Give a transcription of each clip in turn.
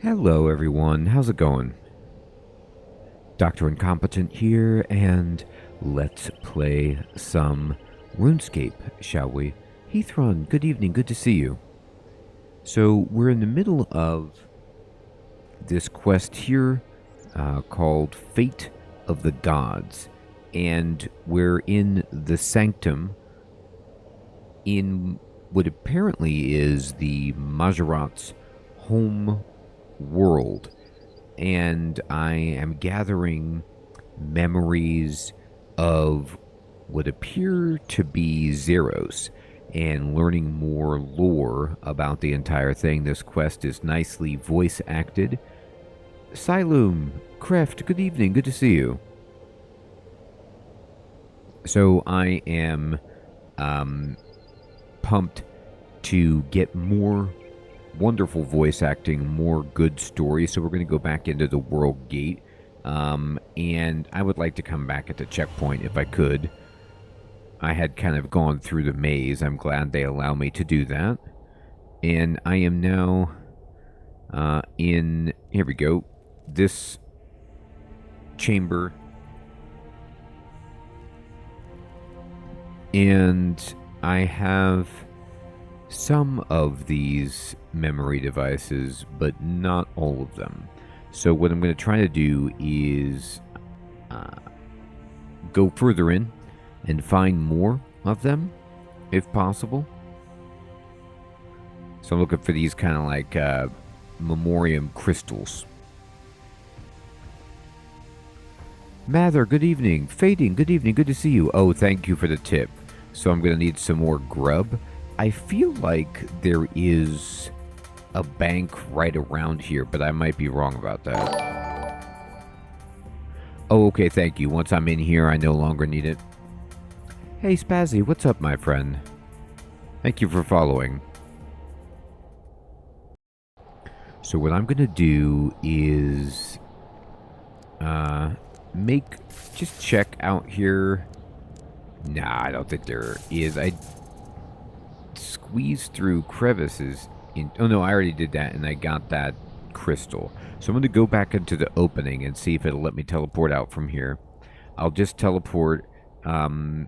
Hello everyone, how's it going? Dr. Incompetent here, and let's play some RuneScape, shall we? Heathron, good evening, good to see you. So, we're in the middle of this quest here called Fate of the Gods, and we're in the Sanctum in what apparently is the Majorat's home world, and I am gathering memories of what appear to be Zeros and learning more lore about the entire thing. This quest is nicely voice acted. Siloom, Kreft, good evening, good to see you. So I am pumped to get more wonderful voice acting, more good stories. So we're going to go back into the World Gate. And I would like to come back at the checkpoint if I could. I had kind of gone through the maze. I'm glad they allow me to do that. And I am now in, here we go, this chamber. And I have some of these memory devices, but not all of them. So what I'm going to try to do is go further in and find more of them, if possible. So I'm looking for these kind of like memoriam crystals. Mather, good evening. Fading, good evening. Good to see you. Oh, thank you for the tip. So I'm going to need some more grub. I feel like there is a bank right around here, but I might be wrong about that. Oh, okay, thank you. Once I'm in here, I no longer need it. Hey, Spazzy, what's up, my friend? Thank you for following. So what I'm going to do is just check out here. Nah, I don't think there is. I squeeze through crevices. Oh no, I already did that and I got that crystal. So I'm going to go back into the opening and see if it'll let me teleport out from here. I'll just teleport all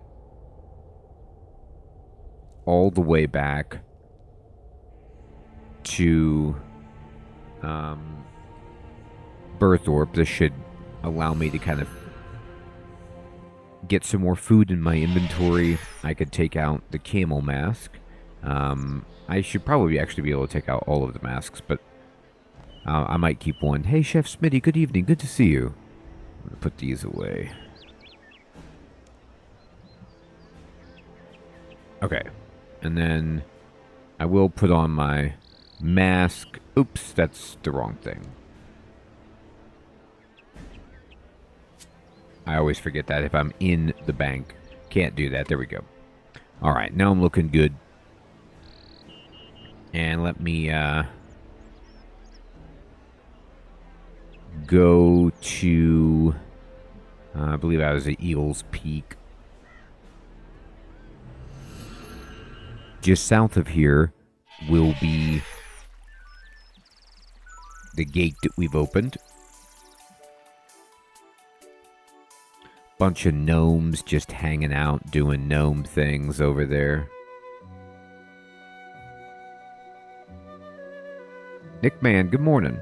the way back to Birthorpe. This should allow me to kind of get some more food in my inventory. I could take out the camel mask. I should probably actually be able to take out all of the masks, but I might keep one. Hey, Chef Smitty, good evening. Good to see you. I'm going to put these away. Okay. And then I will put on my mask. Oops, that's the wrong thing. I always forget that if I'm in the bank. Can't do that. There we go. All right, now I'm looking good. And let me go to, I believe I was at Eagle's Peak. Just south of here will be the gate that we've opened. Bunch of gnomes just hanging out, doing gnome things over there. Nickman, good morning.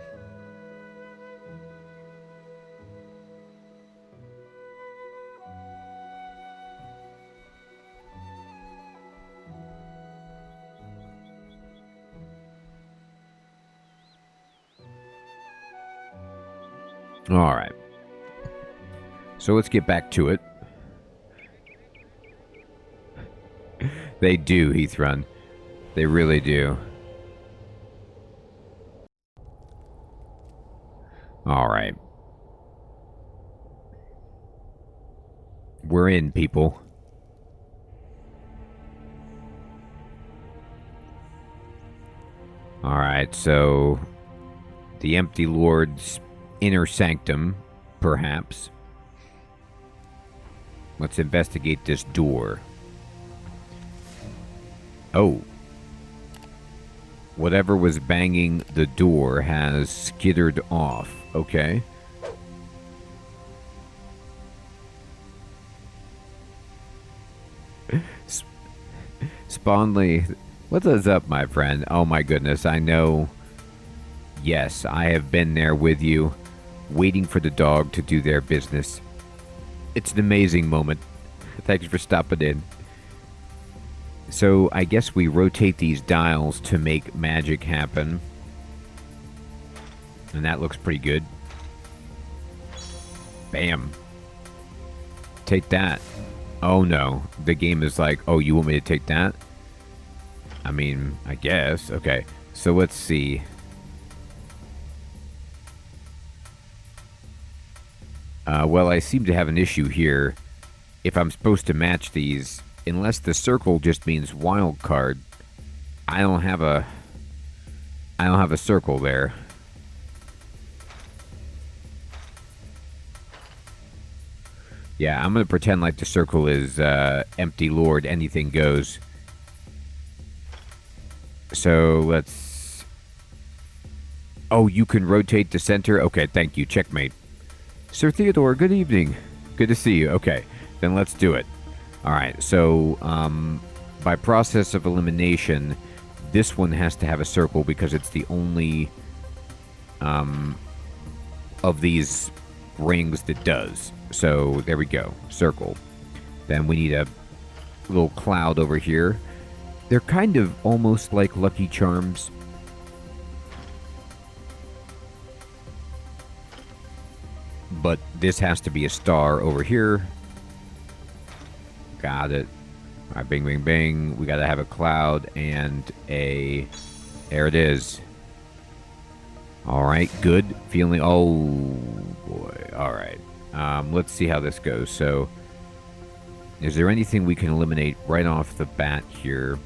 All right. So let's get back to it. They do, Heathrun. They really do. All right. We're in, people. All right, so the Empty Lord's inner sanctum, perhaps. Let's investigate this door. Oh. Whatever was banging the door has skittered off. Okay. Spawnley, what's up, my friend? Oh my goodness, I know. Yes, I have been there with you, waiting for the dog to do their business. It's an amazing moment. Thanks for stopping in. So I guess we rotate these dials to make magic happen. And that looks pretty good. Bam. Take that. Oh no. The game is like, oh, you want me to take that? I mean, I guess. Okay. So let's see. Well, I seem to have an issue here. If I'm supposed to match these, unless the circle just means wild card, I don't have a circle there. Yeah, I'm gonna pretend like the circle is empty lord, anything goes. So let's. Oh, you can rotate the center. Okay, thank you. Checkmate. Sir Theodore, good evening. Good to see you. Okay, then let's do it. All right, so by process of elimination, this one has to have a circle because it's the only of these rings that does. So there we go, circle. Then we need a little cloud over here. They're kind of almost like Lucky Charms. But this has to be a star over here. Got it. All right, bing, bing, bing. We got to have a cloud and a... There it is. All right, good. Feeling... Oh, boy. All right. Let's see how this goes. So, is there anything we can eliminate right off the bat here?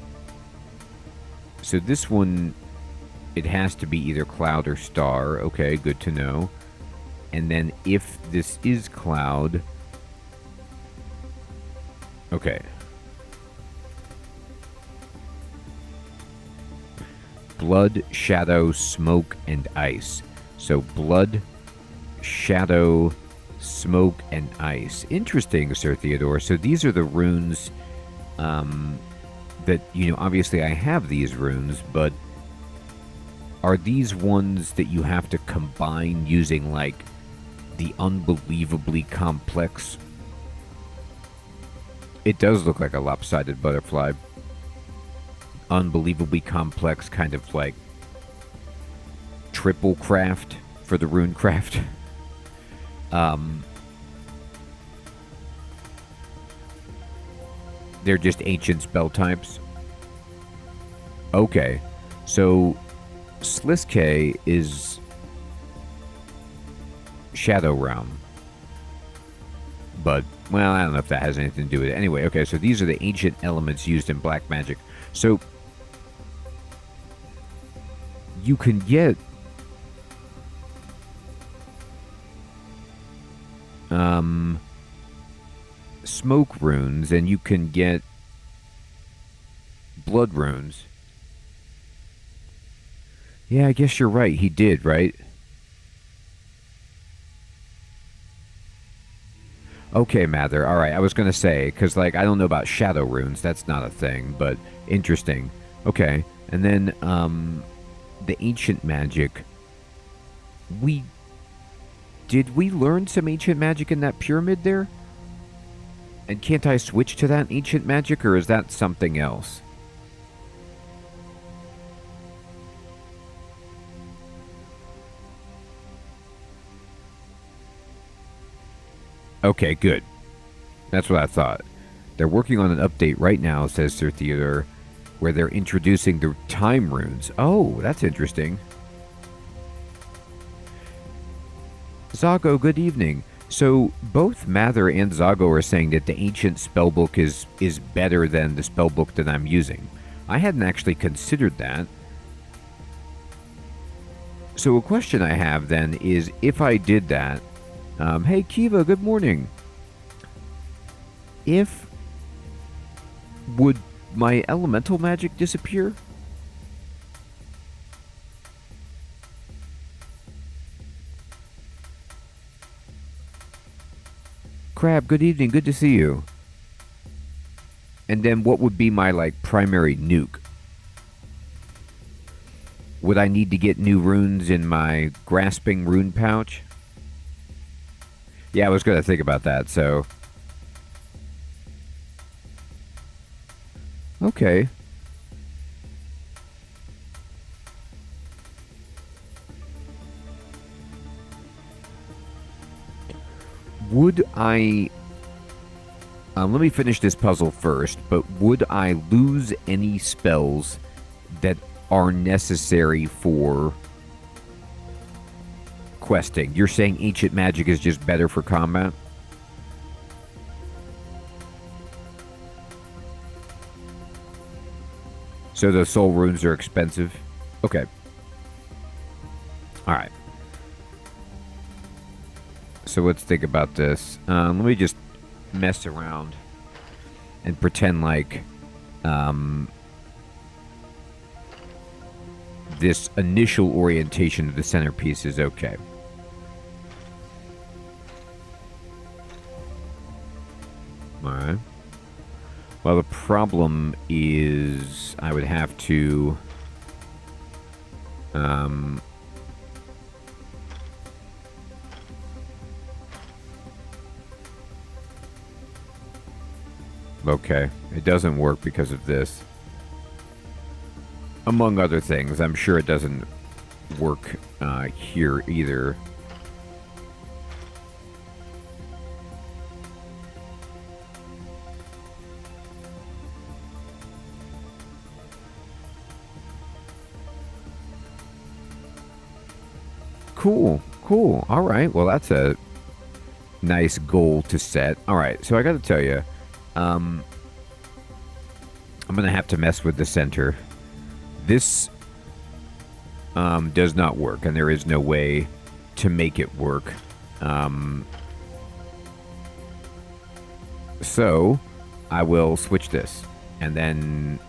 So this one, it has to be either cloud or star. Okay, good to know. And then if this is cloud... Okay. Blood, shadow, smoke, and ice. So blood, shadow, smoke, and ice. Interesting, Sir Theodore. So these are the runes that, you know, obviously I have these runes, but are these ones that you have to combine using, like, the unbelievably complex... It does look like a lopsided butterfly. Unbelievably complex, kind of like triple craft for the rune craft. They're just ancient spell types. Okay, so Sliske is Shadow Realm. But, well, I don't know if that has anything to do with it. Anyway, okay, so these are the ancient elements used in black magic. So, you can get smoke runes, and you can get blood runes. Yeah, I guess you're right. He did, right? Okay, Mather. All right, I was going to say, because, like, I don't know about shadow runes. That's not a thing, but interesting. Okay, and then the ancient magic. Did we learn some ancient magic in that pyramid there? And can't I switch to that ancient magic, or is that something else? Okay, good. That's what I thought. They're working on an update right now, says Sir Theodore, where they're introducing the time runes. Oh, that's interesting. Zago, good evening. So, both Mather and Zago are saying that the ancient spellbook is better than the spellbook that I'm using. I hadn't actually considered that. So a question I have then is, if I did that... hey, Kiva, good morning. Would my elemental magic disappear? Crab, good evening. Good to see you. And then what would be my, like, primary nuke? Would I need to get new runes in my grasping rune pouch? Yeah, I was going to think about that, so... Okay. Would I... let me finish this puzzle first, but would I lose any spells that are necessary for questing? You're saying ancient magic is just better for combat? So the soul runes are expensive? Okay. Alright. So let's think about this. Let me just mess around and pretend like this initial orientation of the centerpiece is okay. Alright. Well, the problem is I would have to... Okay, it doesn't work because of this. Among other things, I'm sure it doesn't work here either. Cool, cool. All right, well, that's a nice goal to set. All right, so I got to tell you, I'm going to have to mess with the center. This does not work, and there is no way to make it work. So I will switch this, and then...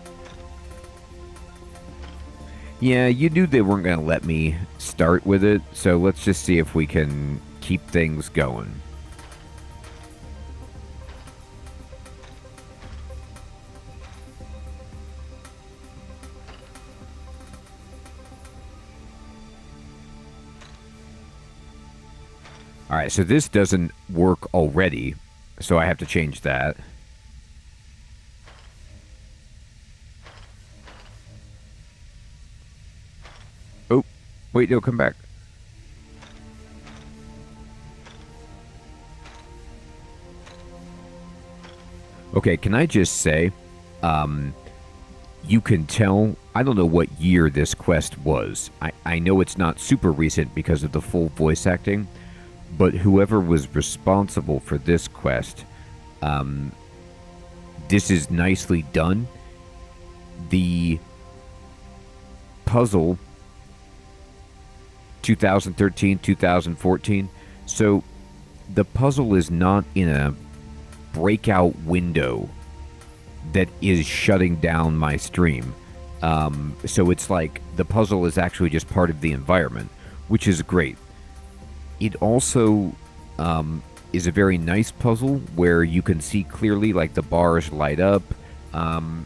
Yeah, you knew they weren't going to let me start with it, so let's just see if we can keep things going. Alright, so this doesn't work already, so I have to change that. Oh, wait, no, come back. Okay, can I just say, you can tell, I don't know what year this quest was. I know it's not super recent because of the full voice acting, but whoever was responsible for this quest, this is nicely done. The puzzle, 2013, 2014. So the puzzle is not in a breakout window that is shutting down my stream. So it's like the puzzle is actually just part of the environment, which is great. It also is a very nice puzzle where you can see clearly, like, the bars light up, and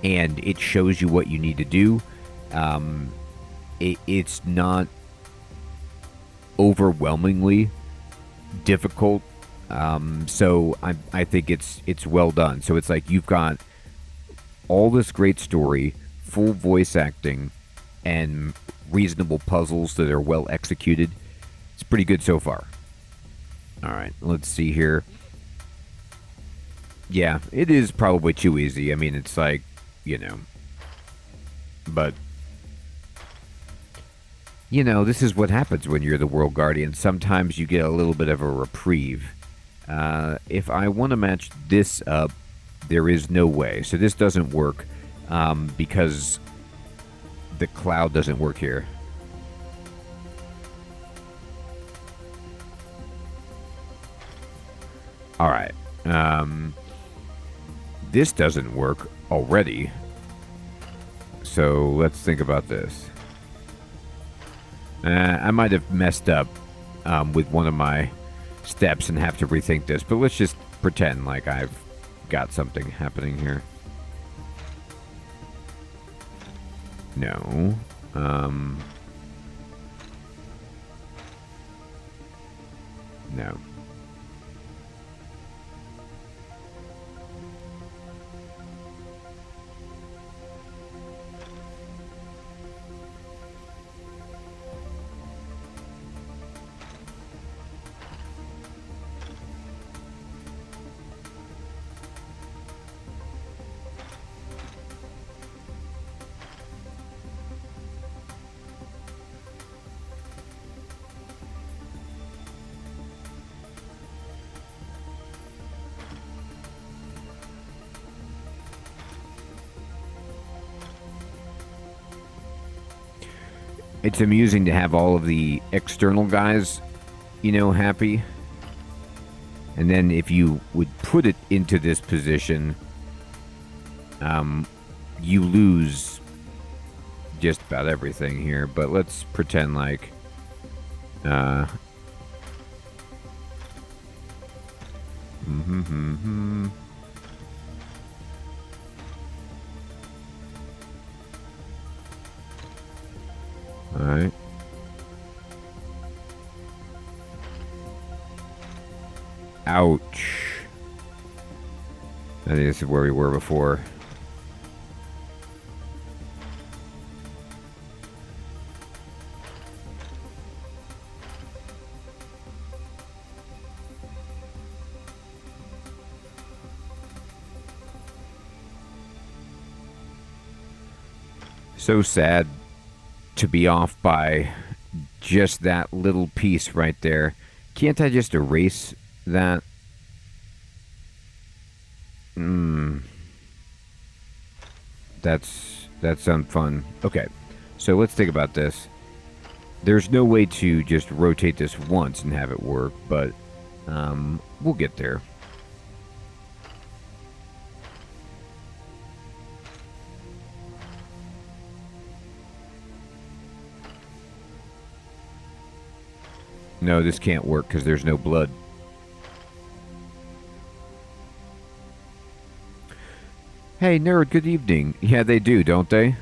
it shows you what you need to do. It's not overwhelmingly difficult, so I think it's well done. So it's like you've got all this great story, full voice acting, and reasonable puzzles that are well executed. It's pretty good so far. Alright, let's see here. Yeah, it is probably too easy. I mean, it's like, you know. But, you know, this is what happens when you're the World Guardian. Sometimes you get a little bit of a reprieve. If I want to match this up, there is no way. So this doesn't work because the cloud doesn't work here. Alright. This doesn't work already. So let's think about this. I might have messed up with one of my steps and have to rethink this, but let's just pretend like I've got something happening here. No. No. It's amusing to have all of the external guys, you know, happy. And then if you would put it into this position, you lose just about everything here. But let's pretend like... Alright. Ouch. I think this is where we were before. So sad to be off by just that little piece right there. Can't I just erase that? That's unfun. Okay, so let's think about this. There's no way to just rotate this once and have it work, but we'll get there. No, this can't work because there's no blood. Hey, nerd, good evening. Yeah, they do, don't they?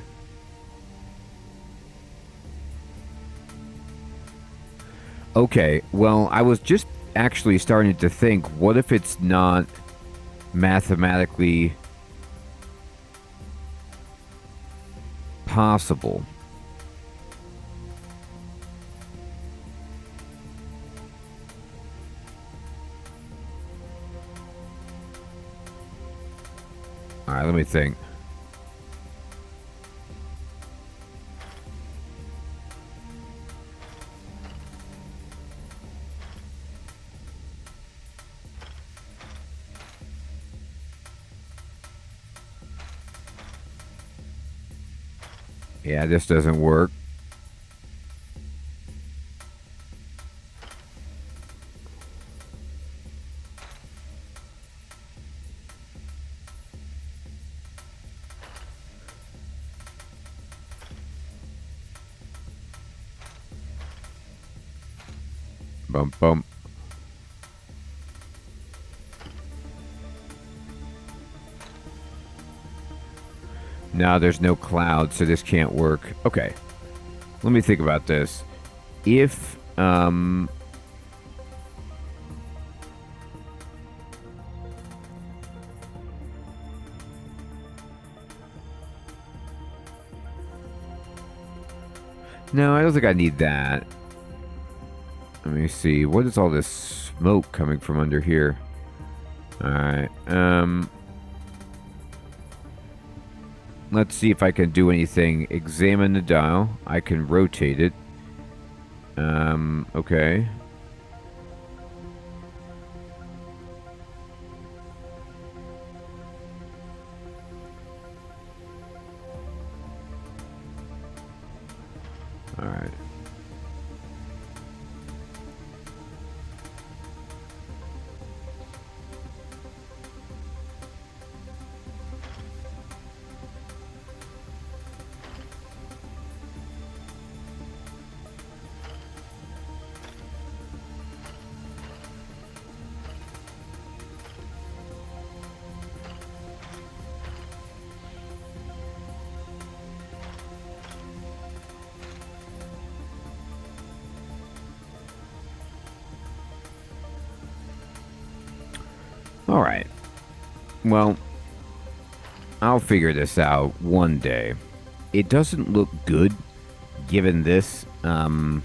Okay, well, I was just actually starting to think, what if it's not mathematically possible? All right, let me think. Yeah, this doesn't work. Bump, bump. No, there's no cloud, so this can't work. Okay. Let me think about this. If, no, I don't think I need that. Let me see. What is all this smoke coming from under here? Alright. Let's see if I can do anything. Examine the dial. I can rotate it. Okay. Alright. Alright. Well, I'll figure this out one day. It doesn't look good, given this, that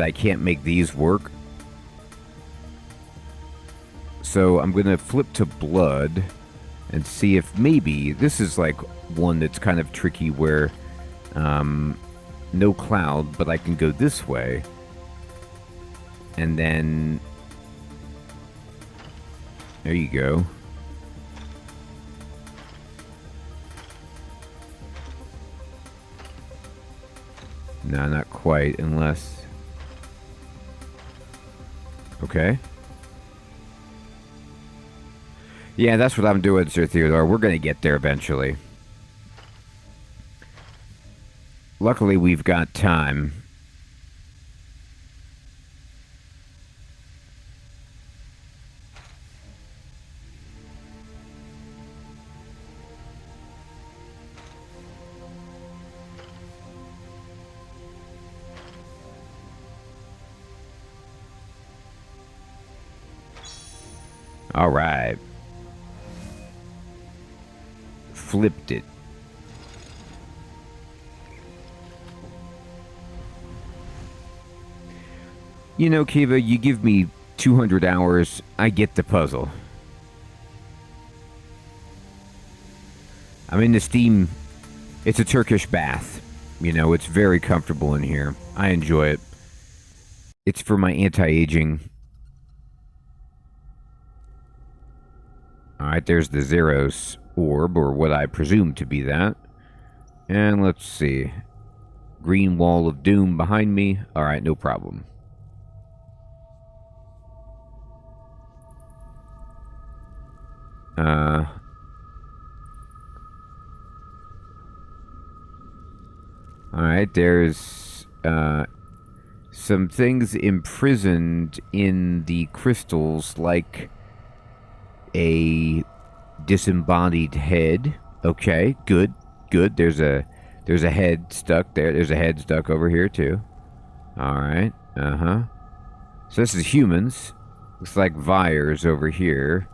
I can't make these work. So I'm going to flip to blood and see if maybe this is like one that's kind of tricky where no cloud, but I can go this way. And then there you go. No, not quite, unless... Okay. Yeah, that's what I'm doing, Sir Theodore. We're going to get there eventually. Luckily, we've got time. All right. Flipped it. You know, Kiva, you give me 200 hours, I get the puzzle. I'm in the Steam. It's a Turkish bath. You know, it's very comfortable in here. I enjoy it. It's for my anti-aging. Alright, there's the Zeros orb, or what I presume to be that. And let's see. Green wall of doom behind me. Alright, no problem. Alright, there's some things imprisoned in the crystals, like a disembodied head. Okay, good, good. There's a head stuck there. There's a head stuck over here too. Alright, so this is humans. Looks like Vyres over here.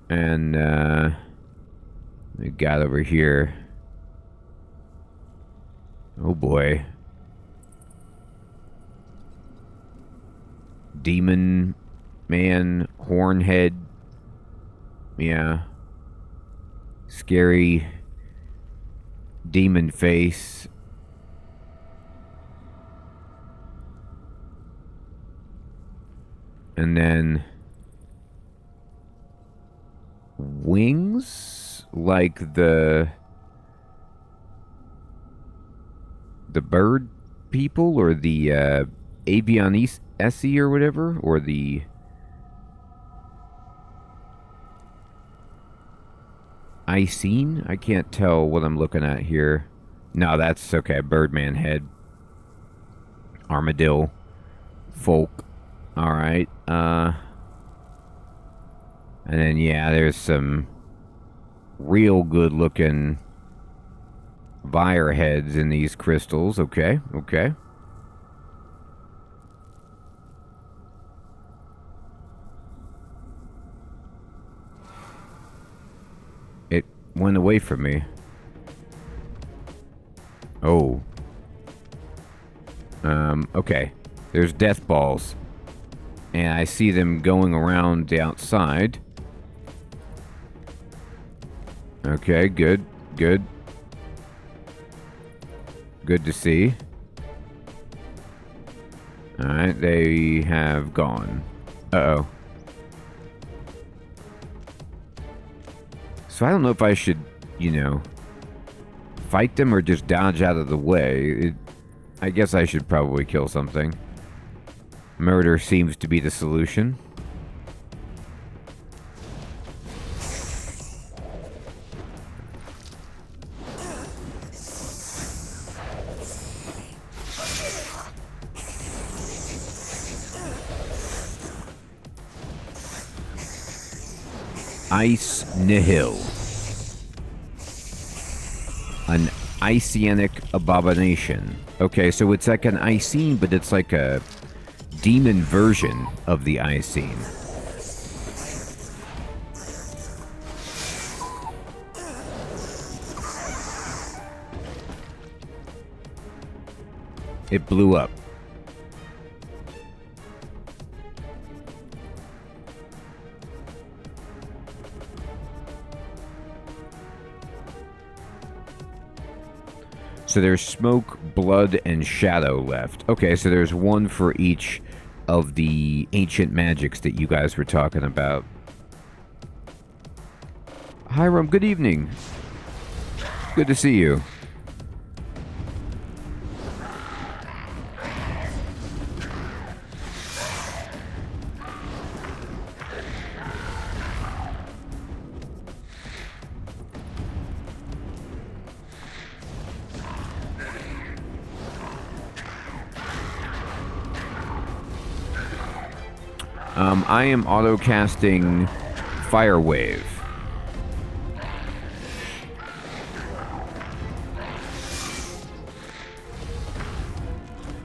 And we got over here. Oh boy. Demon man, hornhead. Yeah. Scary demon face. And then wings, like the bird people, or the Avian Essie or whatever, or the Icene? I can't tell what I'm looking at here. No, that's okay. Birdman head. Armadillo. Folk. Alright. And then, yeah, there's some real good looking Vyre heads in these crystals. Okay, okay. It went away from me. Oh. Okay. There's death balls. And I see them going around the outside. Okay, good, good. Good to see. Alright, they have gone. Uh-oh. So I don't know if I should, you know, fight them or just dodge out of the way. I guess I should probably kill something. Murder seems to be the solution. Ice Nihil. An Icianic abomination. Okay, so it's like an Icene, but it's like a demon version of the Icene. It blew up. So there's smoke, blood, and shadow left. Okay, so there's one for each of the ancient magics that you guys were talking about. Hiram, good evening. Good to see you. I am auto-casting Fire Wave.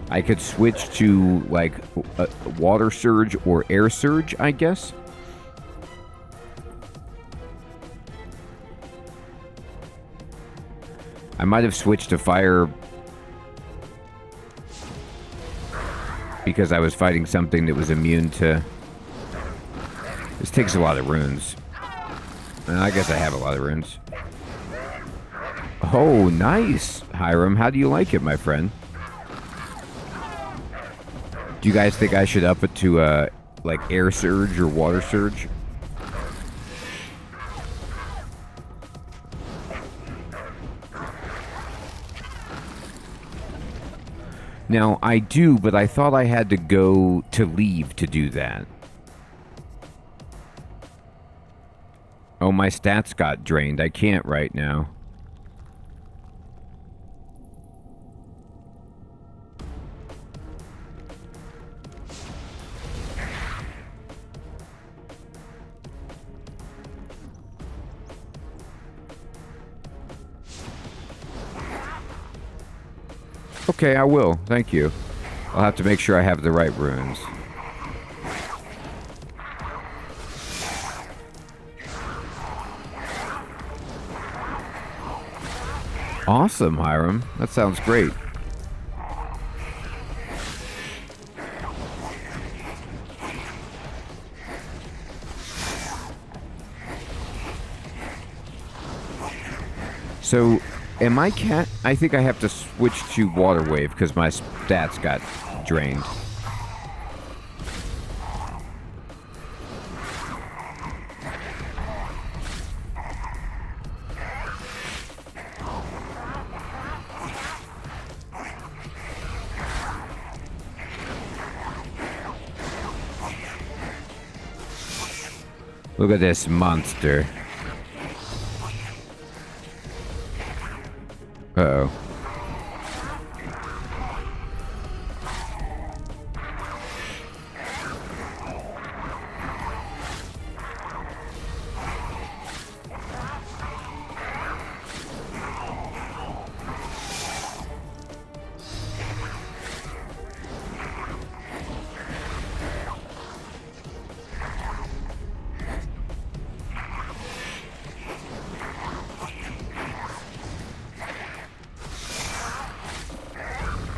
I could switch to, like, Water Surge or Air Surge, I guess. I might have switched to Fire because I was fighting something that was immune to... This takes a lot of runes. I guess I have a lot of runes. Oh, nice, Hiram. How do you like it, my friend? Do you guys think I should up it to, like, Air Surge or Water Surge? Now, I do, but I thought I had to go to leave to do that. Oh, my stats got drained. I can't right now. Okay, I will. Thank you. I'll have to make sure I have the right runes. Awesome, Hiram. That sounds great. So, am I cat? I think I have to switch to Water Wave because my stats got drained. Look at this monster. Uh-oh.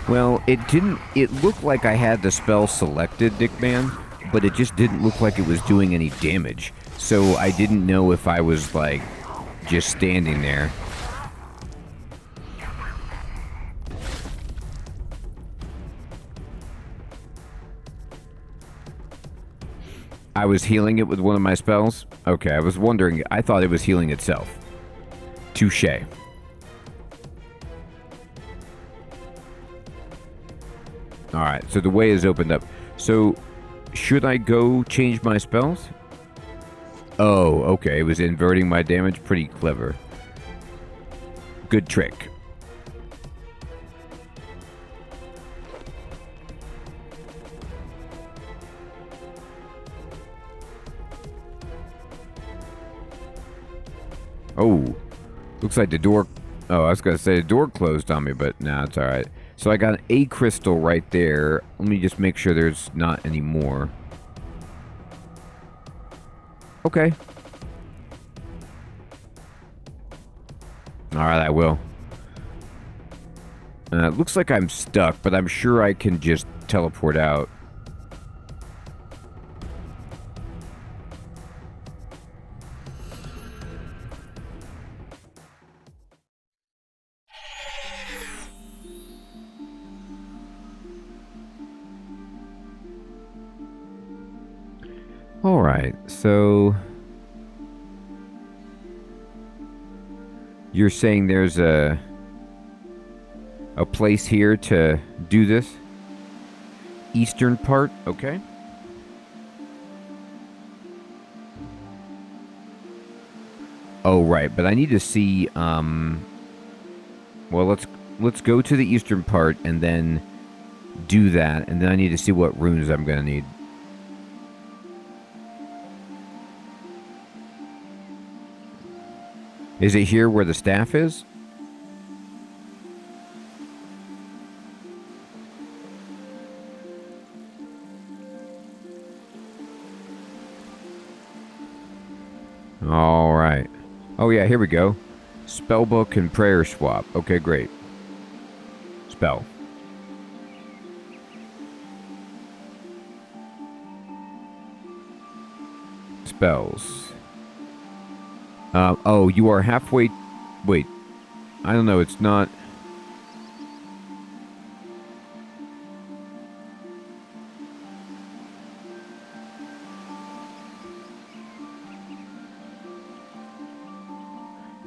Well, it looked like I had the spell selected, Dickman, but it just didn't look like it was doing any damage. So I didn't know if I was, like, just standing there. I was healing it with one of my spells? Okay, I was wondering. I thought it was healing itself. Touché. Alright, so the way is opened up. So, should I go change my spells? Oh, okay. It was inverting my damage. Pretty clever. Good trick. Oh, looks like the door... Oh, I was going to say the door closed on me, but nah, it's alright. So I got a crystal right there. Let me just make sure there's not any more. Okay. Alright, I will. It looks like I'm stuck, but I'm sure I can just teleport out. Alright, so... You're saying there's a place here to do this? Eastern part? Okay. Oh, right, but I need to see, well, let's go to the eastern part and then do that, and then I need to see what runes I'm gonna need. Is it here where the staff is? All right. Oh, yeah, here we go. Spellbook and prayer swap. Okay, great. Spell. Spells. Oh, you are halfway... Wait. I don't know, it's not...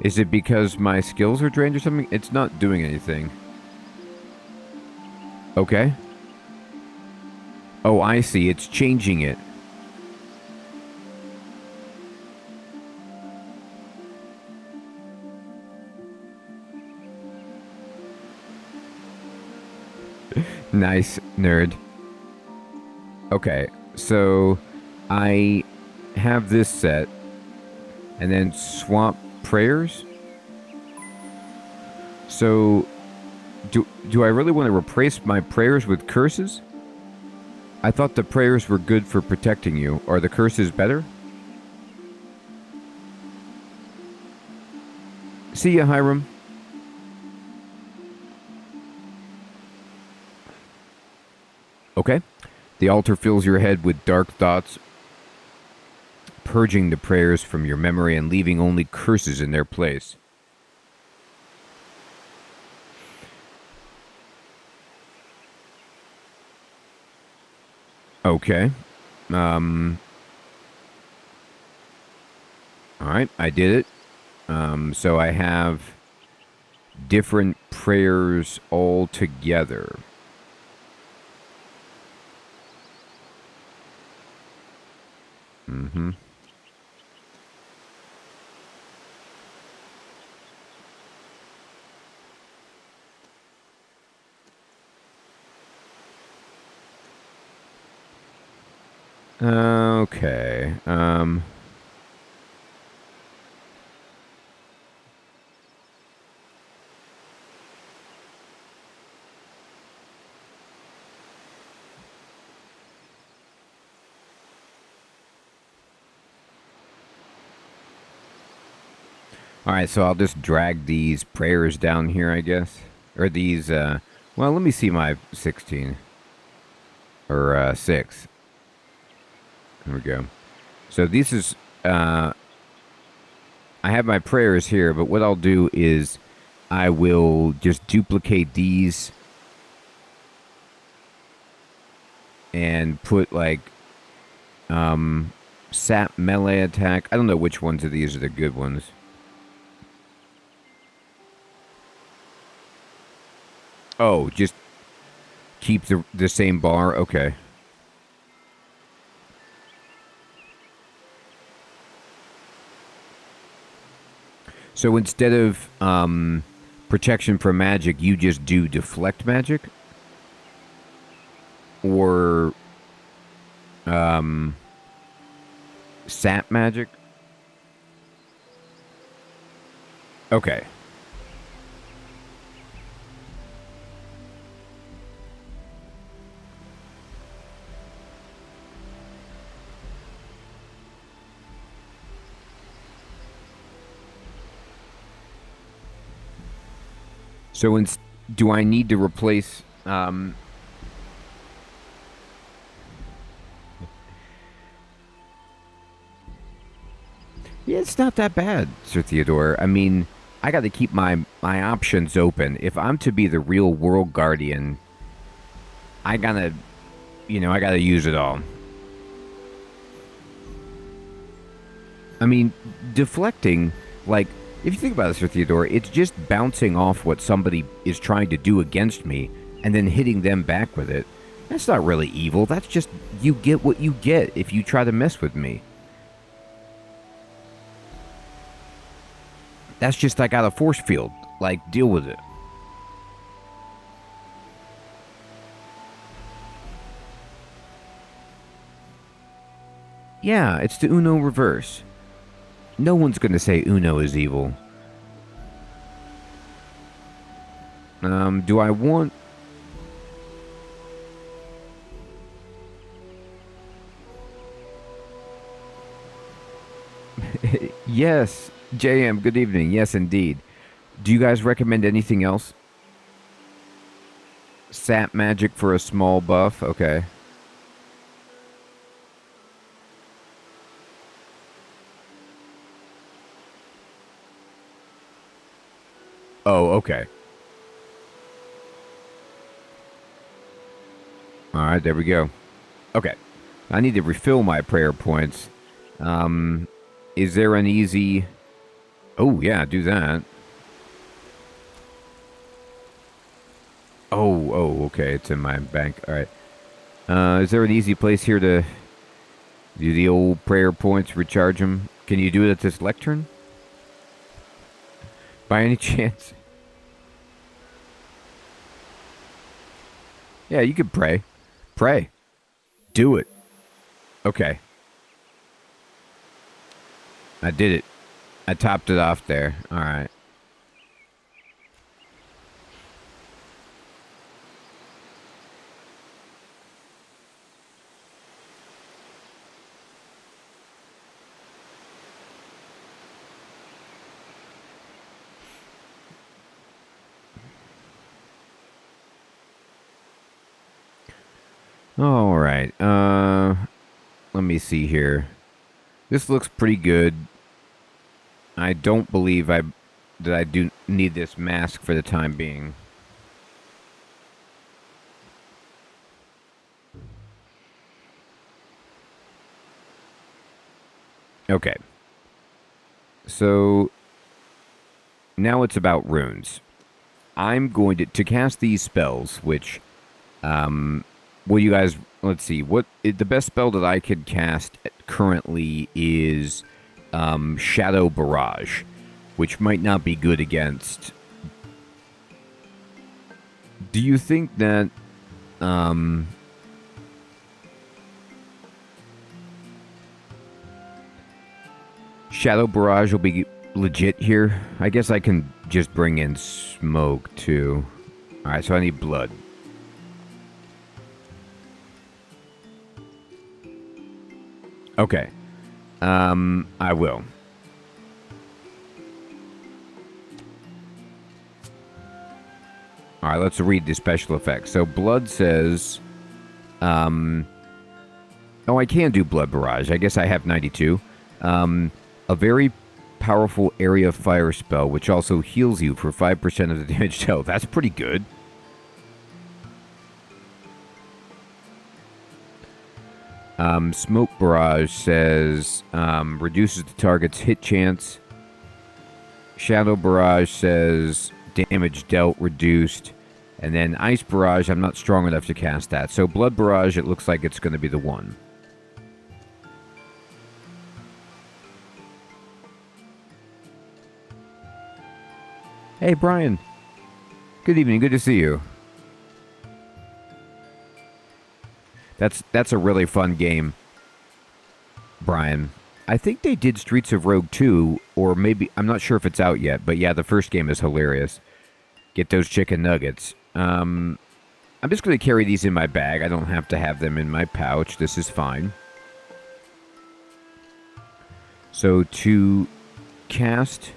Is it because my skills are drained or something? It's not doing anything. Okay. Oh, I see. It's changing it. Nice, nerd. Okay, so I have this set, and then swap prayers. So, do I really want to replace my prayers with curses? I thought the prayers were good for protecting you. Are the curses better? See ya, Hiram. Okay. The altar fills your head with dark thoughts, purging the prayers from your memory and leaving only curses in their place. Okay. Alright, I did it. So I have different prayers all together. Mm-hmm. Okay. Alright, so I'll just drag these prayers down here, I guess. Or these, well, let me see my 16. Or, 6. There we go. So this is, I have my prayers here, but what I'll do is I will just duplicate these and put, like, sap melee attack. I don't know which ones of these are the good ones. Oh, just keep the same bar? Okay. So instead of protection from magic, you just do deflect magic? Or sap magic? Okay. So, do I need to replace? Yeah, it's not that bad, Sir Theodore. I mean, I got to keep my options open. If I'm to be the real world guardian, I gotta, I gotta use it all. I mean, deflecting, like, if you think about it, Sir Theodore, it's just bouncing off what somebody is trying to do against me and then hitting them back with it. That's not really evil. That's just you get what you get if you try to mess with me. That's just I got a force field. Like, deal with it. Yeah, it's the Uno reverse. No one's gonna say Uno is evil. Do I want... Yes, JM, good evening. Yes, indeed. Do you guys recommend anything else? Sap magic for a small buff? Okay. Oh, okay. Alright, there we go. Okay. I need to refill my prayer points. Is there an easy... Oh, yeah, do that. Oh, okay, it's in my bank. Alright. Is there an easy place here to do the old prayer points, recharge them? Can you do it at this lectern? By any chance? Yeah, you could pray. Pray. Do it. Okay. I did it. I topped it off there. Alright. Alright. Let me see here. This looks pretty good. I don't believe that I do need this mask for the time being. Okay. So now it's about runes. I'm going to cast these spells, which well, you guys, let's see. The best spell that I could cast currently is Shadow Barrage, which might not be good against. Do you think that Shadow Barrage will be legit here? I guess I can just bring in smoke too. Alright, so I need blood. Okay. I will. Alright, let's read the special effects. So, blood says... oh, I can do Blood Barrage. I guess I have 92. A very powerful area of fire spell, which also heals you for 5% of the damage dealt. That's pretty good. Smoke Barrage says reduces the target's hit chance. Shadow Barrage says damage dealt reduced. And then Ice Barrage, I'm not strong enough to cast that. So Blood Barrage, it looks like it's going to be the one. Hey, Brian. Good evening. Good to see you. That's a really fun game, Brian. I think they did Streets of Rogue 2, or maybe, I'm not sure if it's out yet, but yeah, the first game is hilarious. Get those chicken nuggets. I'm just going to carry these in my bag. I don't have to have them in my pouch. This is fine. So to cast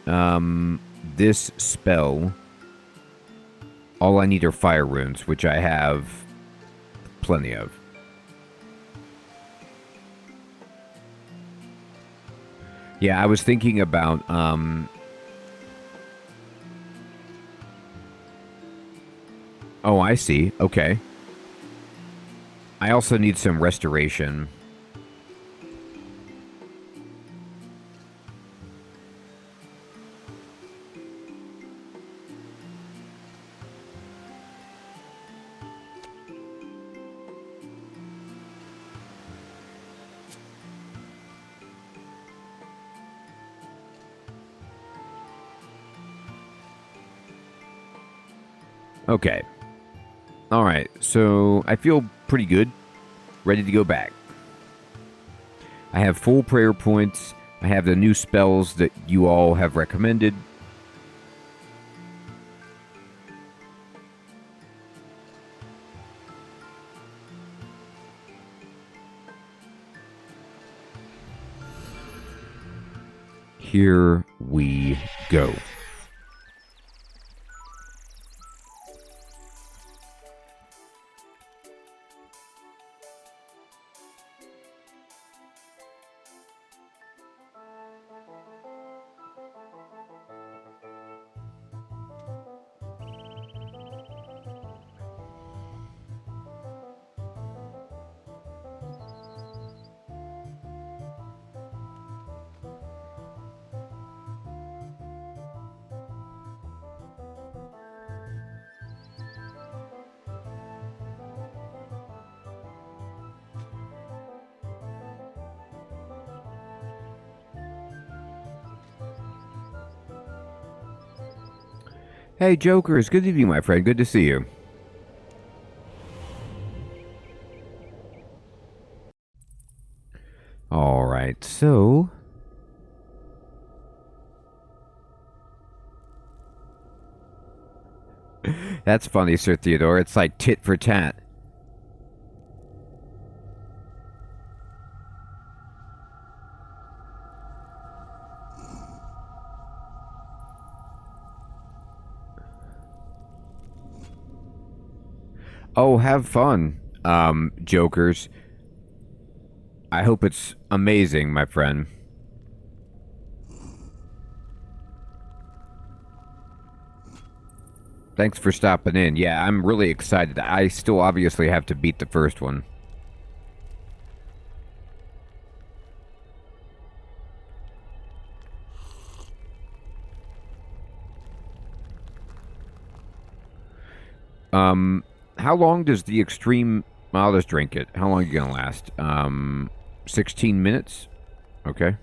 this spell, All I need are fire runes, which I have plenty of. Yeah, I was thinking about, oh, I see. Okay. I also need some restoration. Okay. Alright, so I feel pretty good. Ready to go back. I have full prayer points. I have the new spells that you all have recommended. Here we go. Hey, Joker, it's good to be my friend. Good to see you. All right, so... That's funny, Sir Theodore. It's like tit for tat. Oh, have fun, Jokers. I hope it's amazing, my friend. Thanks for stopping in. Yeah, I'm really excited. I still obviously have to beat the first one. How long does the extreme... I'll just drink it. How long are you gonna last? 16 minutes? Okay.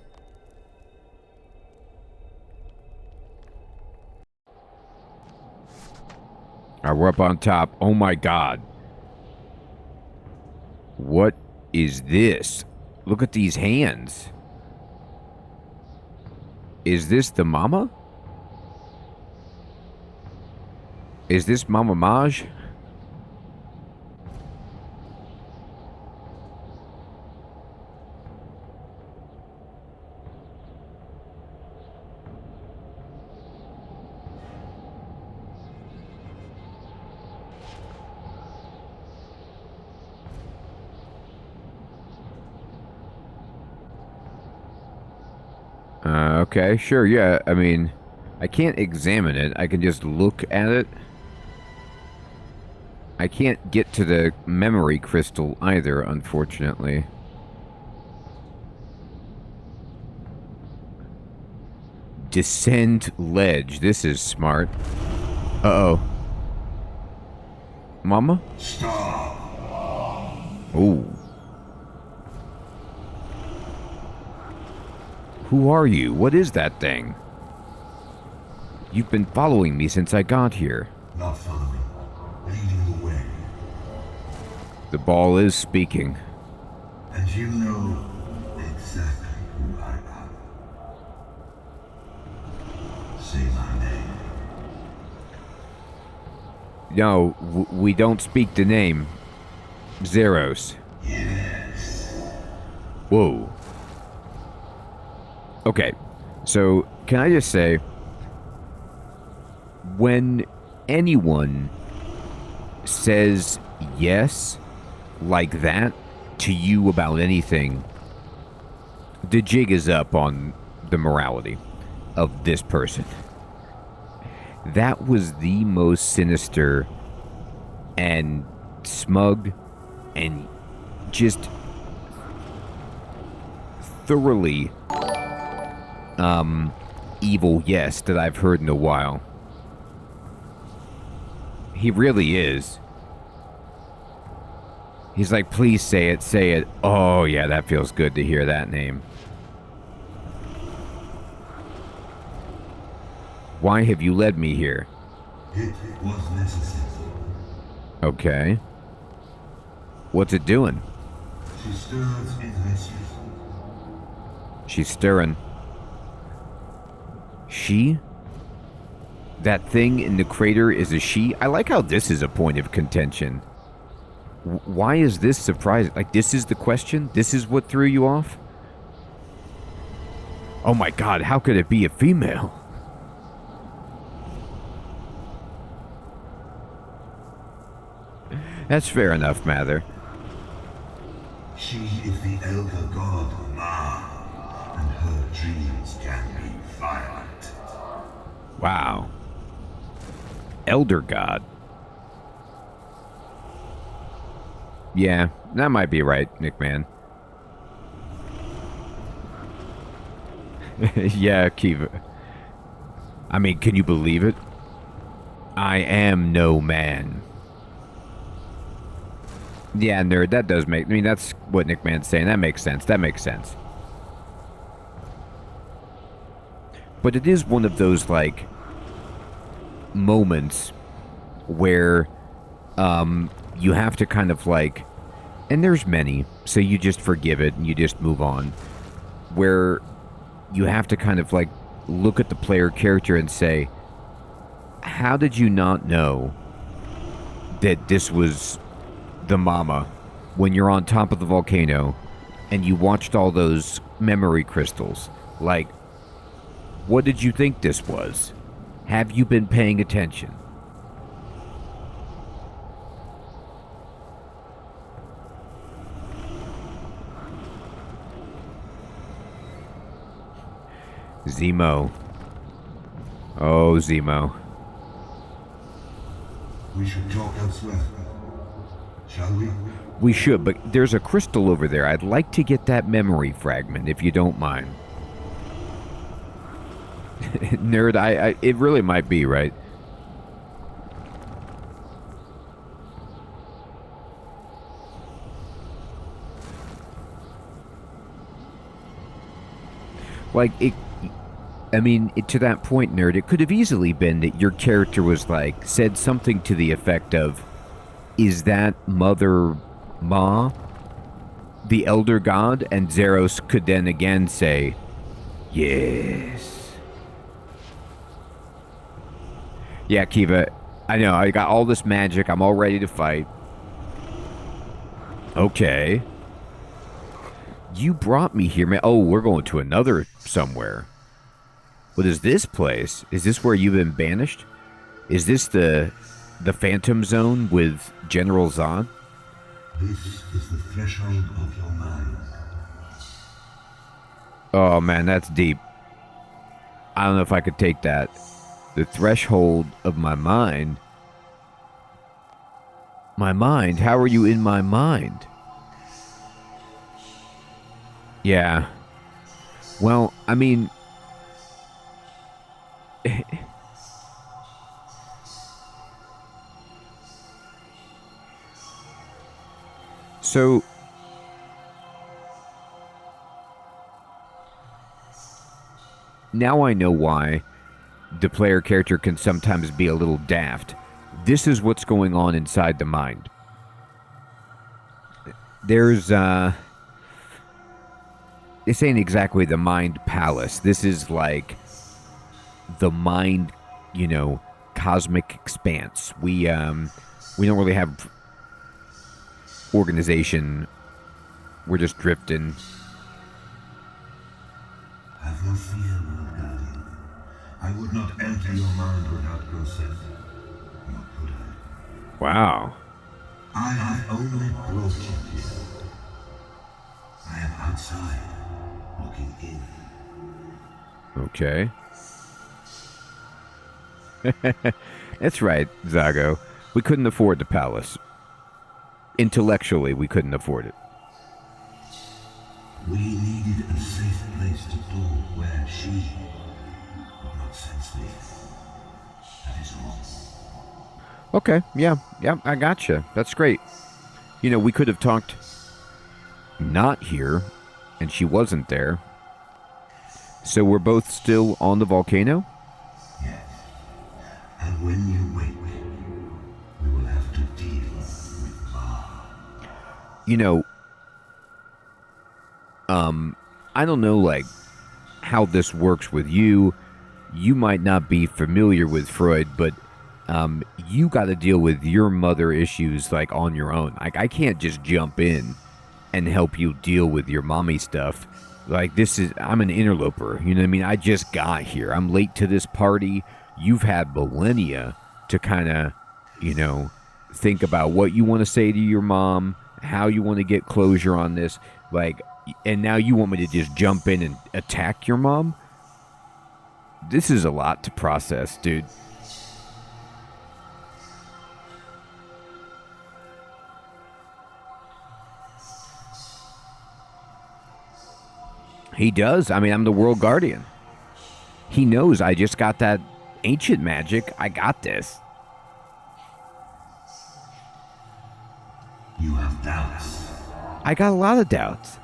Alright, we're up on top. Oh my god. What is this? Look at these hands. Is this the mama? Is this Mama Maj? Okay, sure, yeah. I mean, I can't examine it. I can just look at it. I can't get to the memory crystal either, unfortunately. Descend ledge. This is smart. Uh-oh. Mama? Stop. Ooh. Who are you? What is that thing? You've been following me since I got here. Not following. Leading the way. The ball is speaking. And you know exactly who I am. Say my name. No, we don't speak the name. Zeros. Yes. Whoa. Okay, so can I just say, when anyone says yes like that to you about anything, the jig is up on the morality of this person. That was the most sinister and smug and just thoroughly evil yes that I've heard in a while. He really is. He's like, please say it, say it. Oh yeah, that feels good to hear that name. Why have you led me here? It was necessary. Okay. What's it doing? She stirs in rescue. She's stirring. She? That thing in the crater is a she? I like how this is a point of contention. Why is this surprising? Like, this is the question? This is what threw you off? Oh my god, how could it be a female? That's fair enough, Mather. She is the elder god Ma, and her dreams can be violent. Wow. Elder god. Yeah, that might be right, Nickman. Yeah, Kiva. I mean, can you believe it? I am no man. Yeah, nerd, that does make... I mean, that's what Nickman's saying. That makes sense. That makes sense. But it is one of those, like, moments where you have to kind of, like... And there's many, so you just forgive it and you just move on. Where you have to kind of, like, look at the player character and say, how did you not know that this was the mama when you're on top of the volcano and you watched all those memory crystals? Like, what did you think this was? Have you been paying attention? Zemo. Oh, Zemo. We should talk elsewhere. Shall we? We should, but there's a crystal over there. I'd like to get that memory fragment, if you don't mind. Nerd, it really might be, right? Like, to that point, nerd, it could have easily been that your character was like, said something to the effect of, is that Mother Ma, the Elder God? And Zeros could then again say, yes. Yeah, Kiva, I know, I got all this magic, I'm all ready to fight. Okay. You brought me here, man. Oh, we're going to another somewhere. What is this place? Is this where you've been banished? Is this the Phantom Zone with General Zod? This is the threshold of your mind. Oh man, that's deep. I don't know if I could take that. The threshold of my mind? My mind? How are you in my mind? Yeah. Well, I mean... So... Now I know why the player character can sometimes be a little daft. This is what's going on inside the mind. There's, this ain't exactly the mind palace. This is like the mind, cosmic expanse. We don't really have organization. We're just drifting. Have no fear, my guardian. I would not enter your mind without consent. Nor could I. Wow. I have only brought you here. I am outside, looking in. Okay. That's right, Zago. We couldn't afford the palace. Intellectually, we couldn't afford it. We needed a safe place to door where she would not sense me. That is all. Okay, yeah, I gotcha. That's great. You know, we could have talked not here, and she wasn't there. So we're both still on the volcano? Yes. And when you wake, we will have to deal with Ma. You know, I don't know, like, how this works with you. You might not be familiar with Freud, but you got to deal with your mother issues, like, on your own. Like, I can't just jump in and help you deal with your mommy stuff. Like, I'm an interloper. You know what I mean? I just got here. I'm late to this party. You've had millennia to kind of, you know, think about what you want to say to your mom, how you want to get closure on this. Like, and now you want me to just jump in and attack your mom? This is a lot to process, dude. He does. I mean, I'm the world guardian. He knows I just got that ancient magic. I got this. You have doubts. I got a lot of doubts.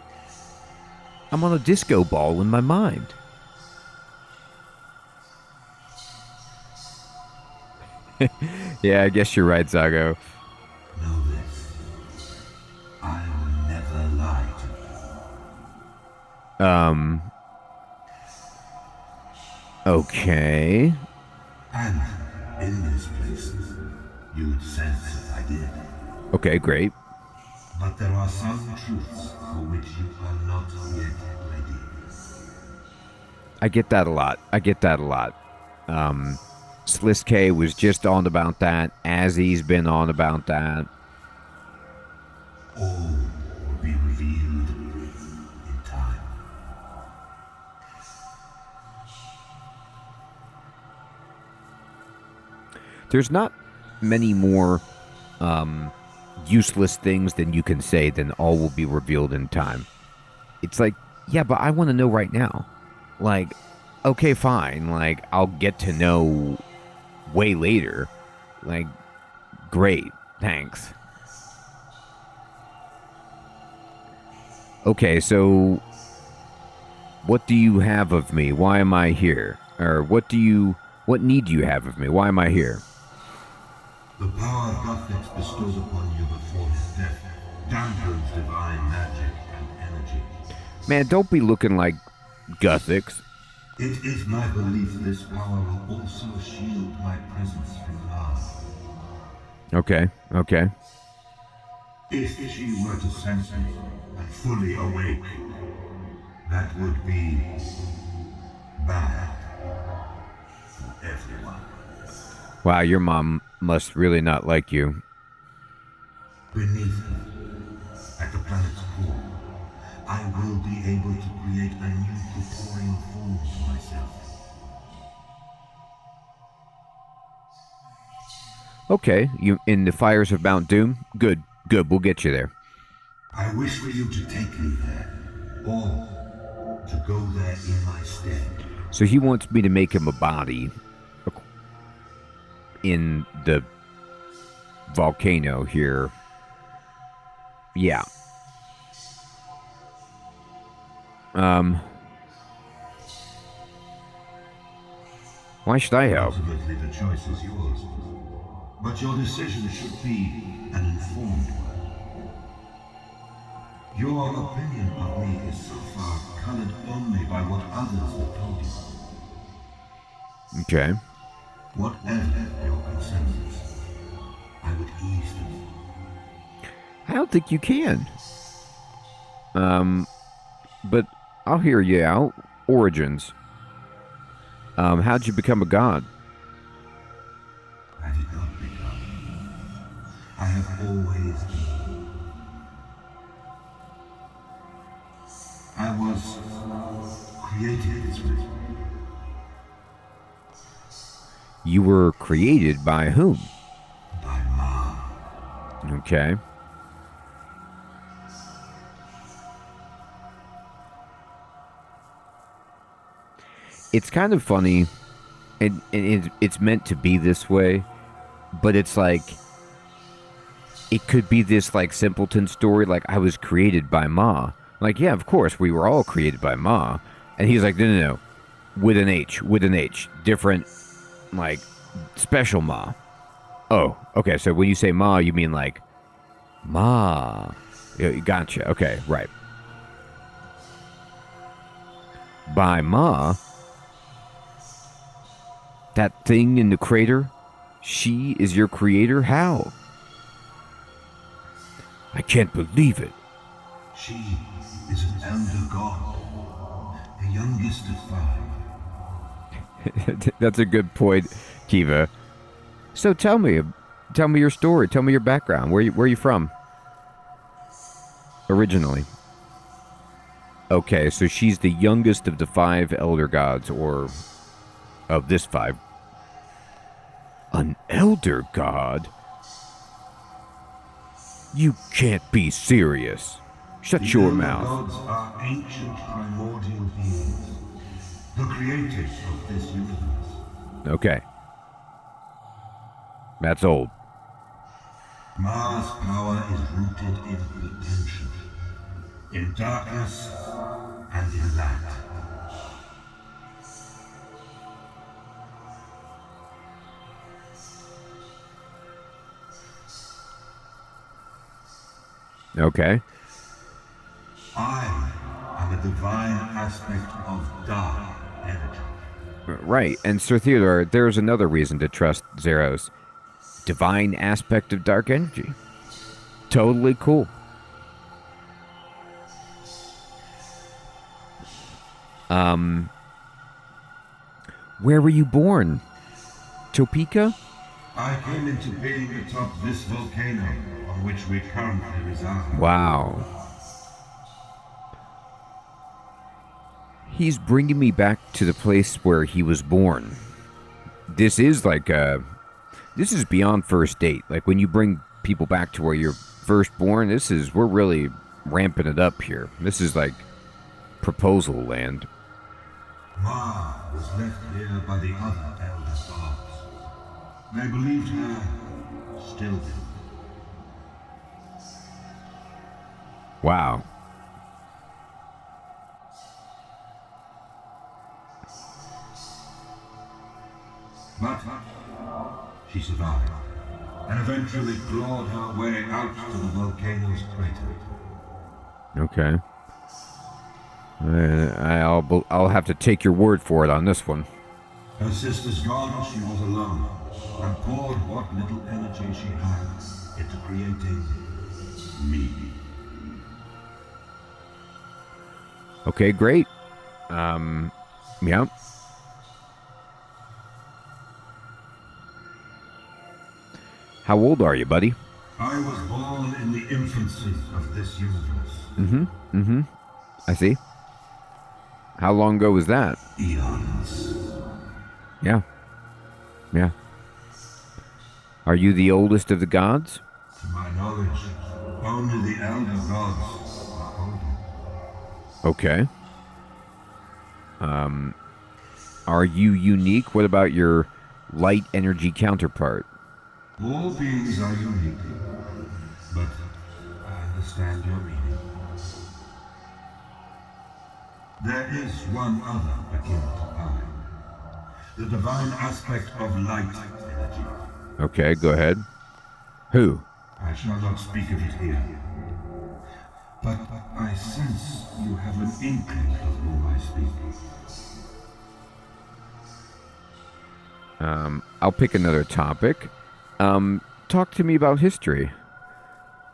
I'm on a disco ball in my mind. Yeah, I guess you're right, Zago. Know this. I will never lie to you. Okay. And in this place, you would sense if I did. Okay, great. But there are some truths for which you are not yet ready. I get that a lot. Sliske was just on about that. Azzy's been on about that. All will be revealed in time. There's not many more useless things than you can say than all will be revealed in time. It's like, yeah, but I want to know right now. Like, okay, fine. Like, I'll get to know way later. Like, great. Thanks. Okay, so what do you have of me? Why am I here? Or what need do you have of me? Why am I here? The power Gothics bestowed upon you before his death dampens divine magic and energy. Man, don't be looking like Gothics. It is my belief this power will also shield my presence from harm. Okay. If she were to sense me and fully awake, that would be bad for everyone. Wow, your mom must really not like you. Beneath her, at the planet's core, I will be able to create a new corporeal form for myself. Okay, you in the fires of Mount Doom? Good, we'll get you there. I wish for you to take me there, or to go there in my stead. So he wants me to make him a body in the volcano here. Yeah. Why should I help? Ultimately, the choice is yours, but your decision should be an informed one. Your opinion of me is so far colored only by what others have told you. Okay. Whatever your consensus, I would ease them. I don't think you can. But I'll hear you out. Origins. How'd you become a god? I did not become. I have always been. I was created this way. You were created by whom? By Ma. Okay. It's kind of funny, and it's meant to be this way, but it's like, it could be this like simpleton story, like I was created by Ma. Like, yeah, of course, we were all created by Ma. And he's like, no, with an H, different, like, special Ma. Oh, okay, so when you say Ma, you mean like Ma. Yeah, gotcha, okay, right. By Ma, that thing in the crater, she is your creator? How? I can't believe it. She is an elder god, the youngest of 5. That's a good point, Kiva. So tell me your story. Tell me your background. Where are you from? Originally. Okay, so she's the youngest of the 5 elder gods, or of this 5. An elder god? You can't be serious. Shut your mouth. The elder gods are ancient primordial beings, the creators of this universe. Okay. That's old. Ma's power is rooted in potential, in darkness and in light. Okay. I am a divine aspect of dark energy. Right. And Sir Theodore, there's another reason to trust Zeros. Divine aspect of dark energy. Totally cool. Where were you born? Topeka? I came into being atop this volcano on which we currently reside. Wow. He's bringing me back to the place where he was born. This is like this is beyond first date. Like when you bring people back to where you're first born, we're really ramping it up here. This is like proposal land. Ma was left here by the other elder gods. They believed her still do. Wow. But she survived, and eventually clawed her way out to the volcano's crater. Okay. I'll have to take your word for it on this one. Her sisters gone, she was alone, and poured what little energy she had into creating me. Okay, great. Yeah. How old are you, buddy? I was born in the infancy of this universe. I see. How long ago was that? Eons. Yeah. Yeah. Are you the oldest of the gods? To my knowledge, only the elder gods are older. Okay. Are you unique? What about your light energy counterpart? All beings are unique, but I understand your meaning. There is one other akin to I, the divine aspect of light energy. Okay, go ahead. Who? I shall not speak of it here, but I sense you have an inkling of whom I speak. I'll pick another topic. Talk to me about history.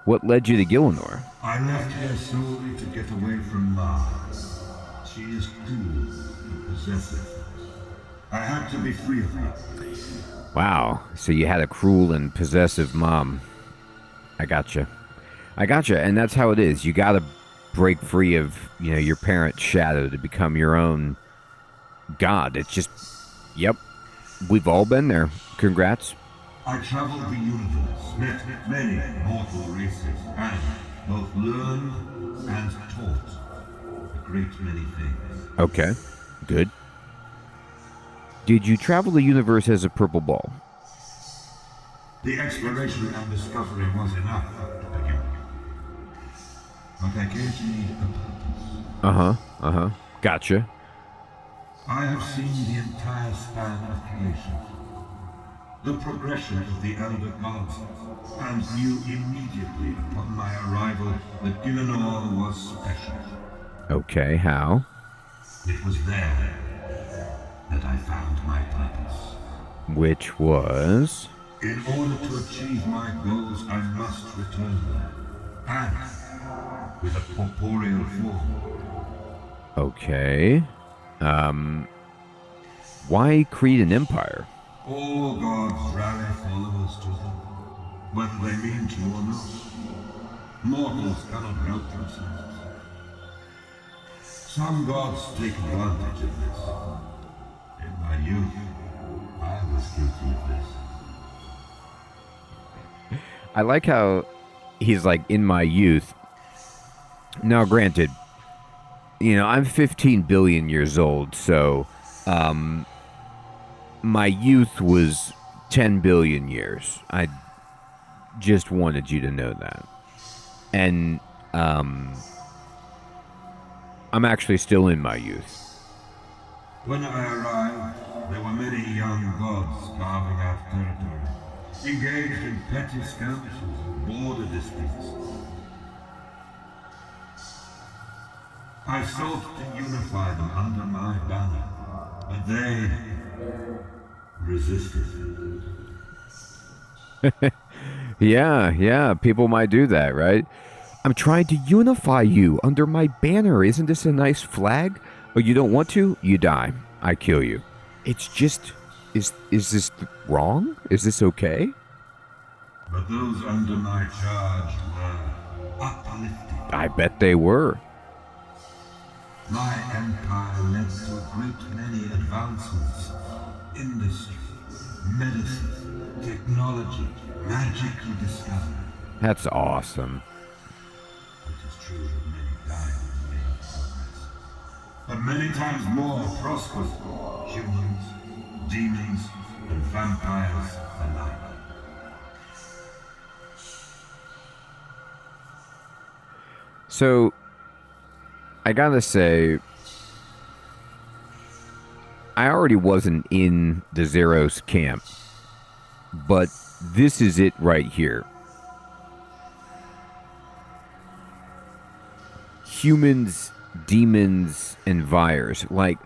What led you to Gillinor? I left here solely to get away from Ma. She is cruel and possessive. I had to be free of her. Wow, so you had a cruel and possessive mom. I gotcha. I gotcha. And that's how it is. You got to break free of, your parents' shadow to become your own god. It's just, yep, we've all been there. Congrats. I traveled the universe, met many mortal races, and both learned and taught a great many things. Okay, good. Did you travel the universe as a purple ball? The exploration and discovery was enough to begin with. But I gave me a purpose. Gotcha. I have seen the entire span of creation, the progression of the elder gods, and knew immediately upon my arrival that Gillenor was special. Okay, how? It was there that I found my purpose. Which was? In order to achieve my goals, I must return there, and with a corporeal form. Okay. Why create an empire? All gods rally followers to them, whether they mean to or not. Mortals cannot help themselves. Some gods take advantage of this. In my youth, I was guilty of this. I like how he's like, in my youth. Now, granted, I'm 15 billion years old, so my youth was 10 billion years. I just wanted you to know that. And I'm actually still in my youth. When I arrived, there were many young gods carving out territory, engaged in petty skirmishes and border disputes. I sought to unify them under my banner, but they resisted. Yeah, people might do that, right? I'm trying to unify you under my banner. Isn't this a nice flag? Oh, you don't want to? You die. I kill you. It's just, is this wrong? Is this okay? But those under my charge were uplifted. I bet they were. My empire led to a great many advancements. Industry, medicine, technology, magically discovered. That's awesome. It is true that many died in the name of progress. But many times more prospered humans, demons, and vampires alike. So, I gotta say, I already wasn't in the Zeros camp, but this is it right here. Humans, demons, and Vyres. Like,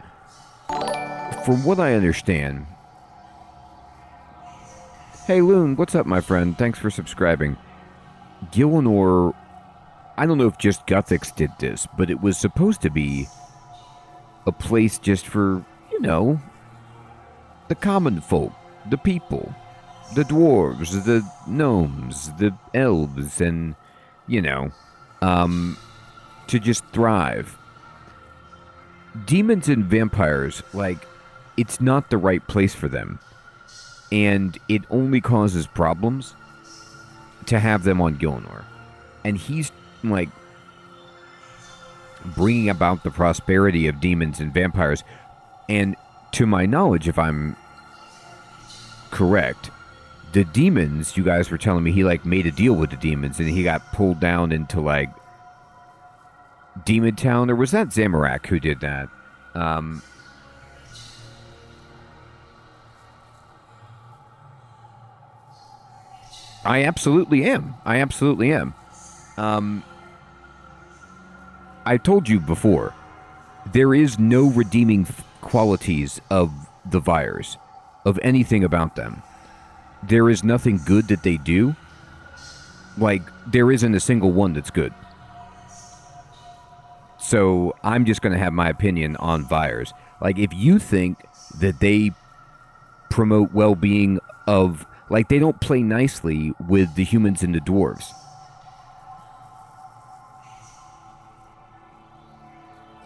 from what I understand... Hey, Loon, what's up, my friend? Thanks for subscribing. Gillenor... I don't know if just Guthix did this, but it was supposed to be a place just for, the common folk, the people, the dwarves, the gnomes, the elves, and, to just thrive. Demons and vampires, it's not the right place for them. And it only causes problems to have them on Gillenor. And he's bringing about the prosperity of demons and vampires. And to my knowledge, if I'm correct, the demons, you guys were telling me he made a deal with the demons and he got pulled down into Demon Town, or was that Zamorak who did that? I absolutely am. I told you before, there is no redeeming qualities of the Vyres, of anything about them. There is nothing good that they do. There isn't a single one that's good. So I'm just going to have my opinion on Vyres. If you think that they promote well-being of... they don't play nicely with the humans and the dwarves.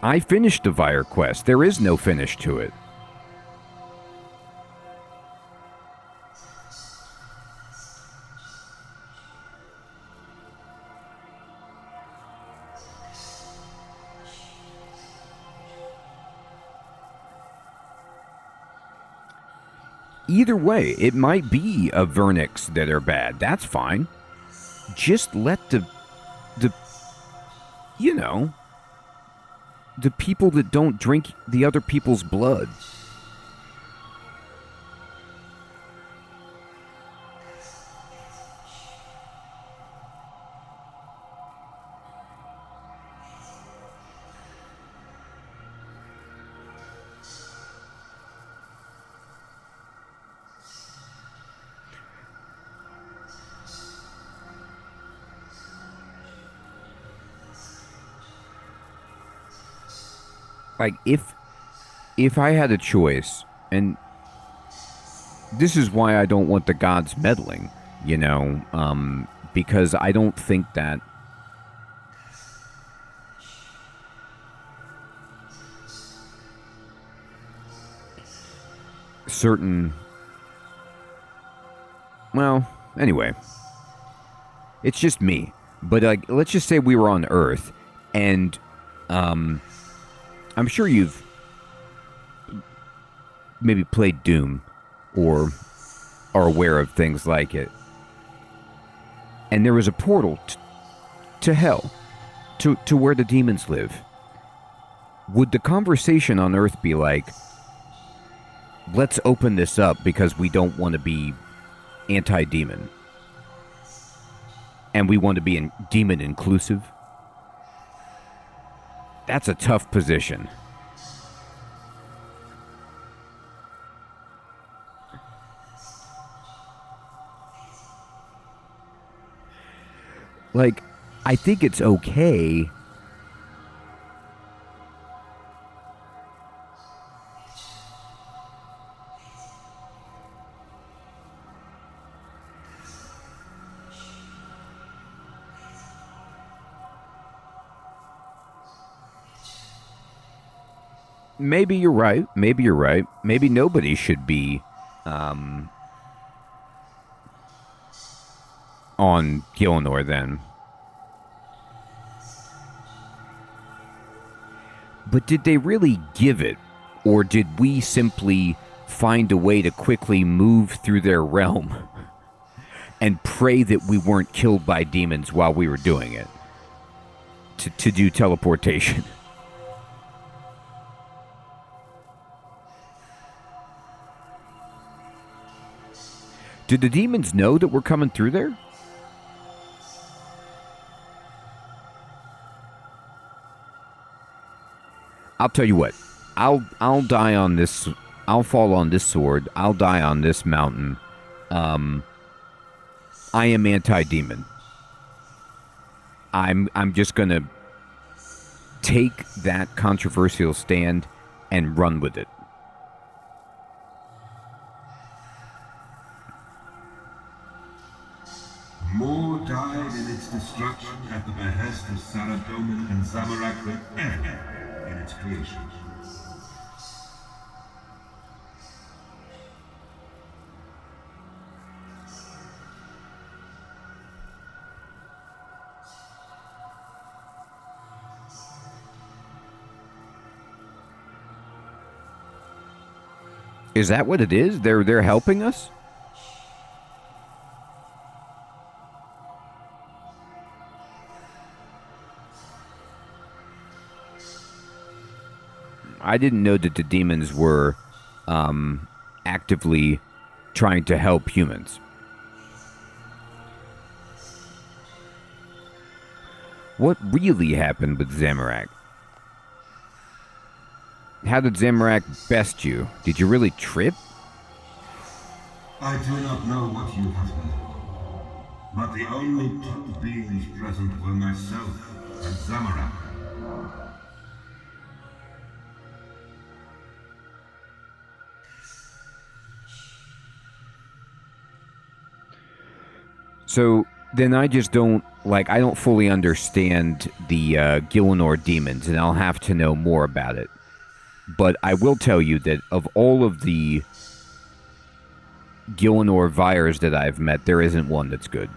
I finished the Vire quest. There is no finish to it. Either way, it might be a Vernix that are bad. That's fine. Just let the you know, the people that don't drink the other people's blood. Like, if I had a choice, and this is why I don't want the gods meddling, you know, because I don't think that certain, well, anyway, it's just me. But, like, let's just say we were on Earth, and, I'm sure you've maybe played Doom or are aware of things like it. And there was a portal to hell, to where the demons live. Would the conversation on Earth be like, let's open this up because we don't want to be anti-demon, and we want to be demon inclusive? That's a tough position. Like, I think it's okay. Maybe you're right. Maybe you're right. Maybe nobody should be on Gilnor then. But did they really give it? Or did we simply find a way to quickly move through their realm and pray that we weren't killed by demons while we were doing it? To do teleportation. Did the demons know that we're coming through there? I'll tell you what. I'll die on this. I'll fall on this sword. I'll die on this mountain. I am anti-demon. I'm just gonna take that controversial stand and run with it. More died in its destruction at the behest of Saradomin and Zamorak than ever in its creation. Is that what it is? They're helping us? I didn't know that the demons were actively trying to help humans. What really happened with Zamorak? How did Zamorak best you? Did you really trip? I do not know what you have heard, but the only two beings present were myself and Zamorak. So, then I just don't like. I don't fully understand the Gillinor demons, and I'll have to know more about it. But I will tell you that of all of the Gillinor Vyres that I've met, there isn't one that's good.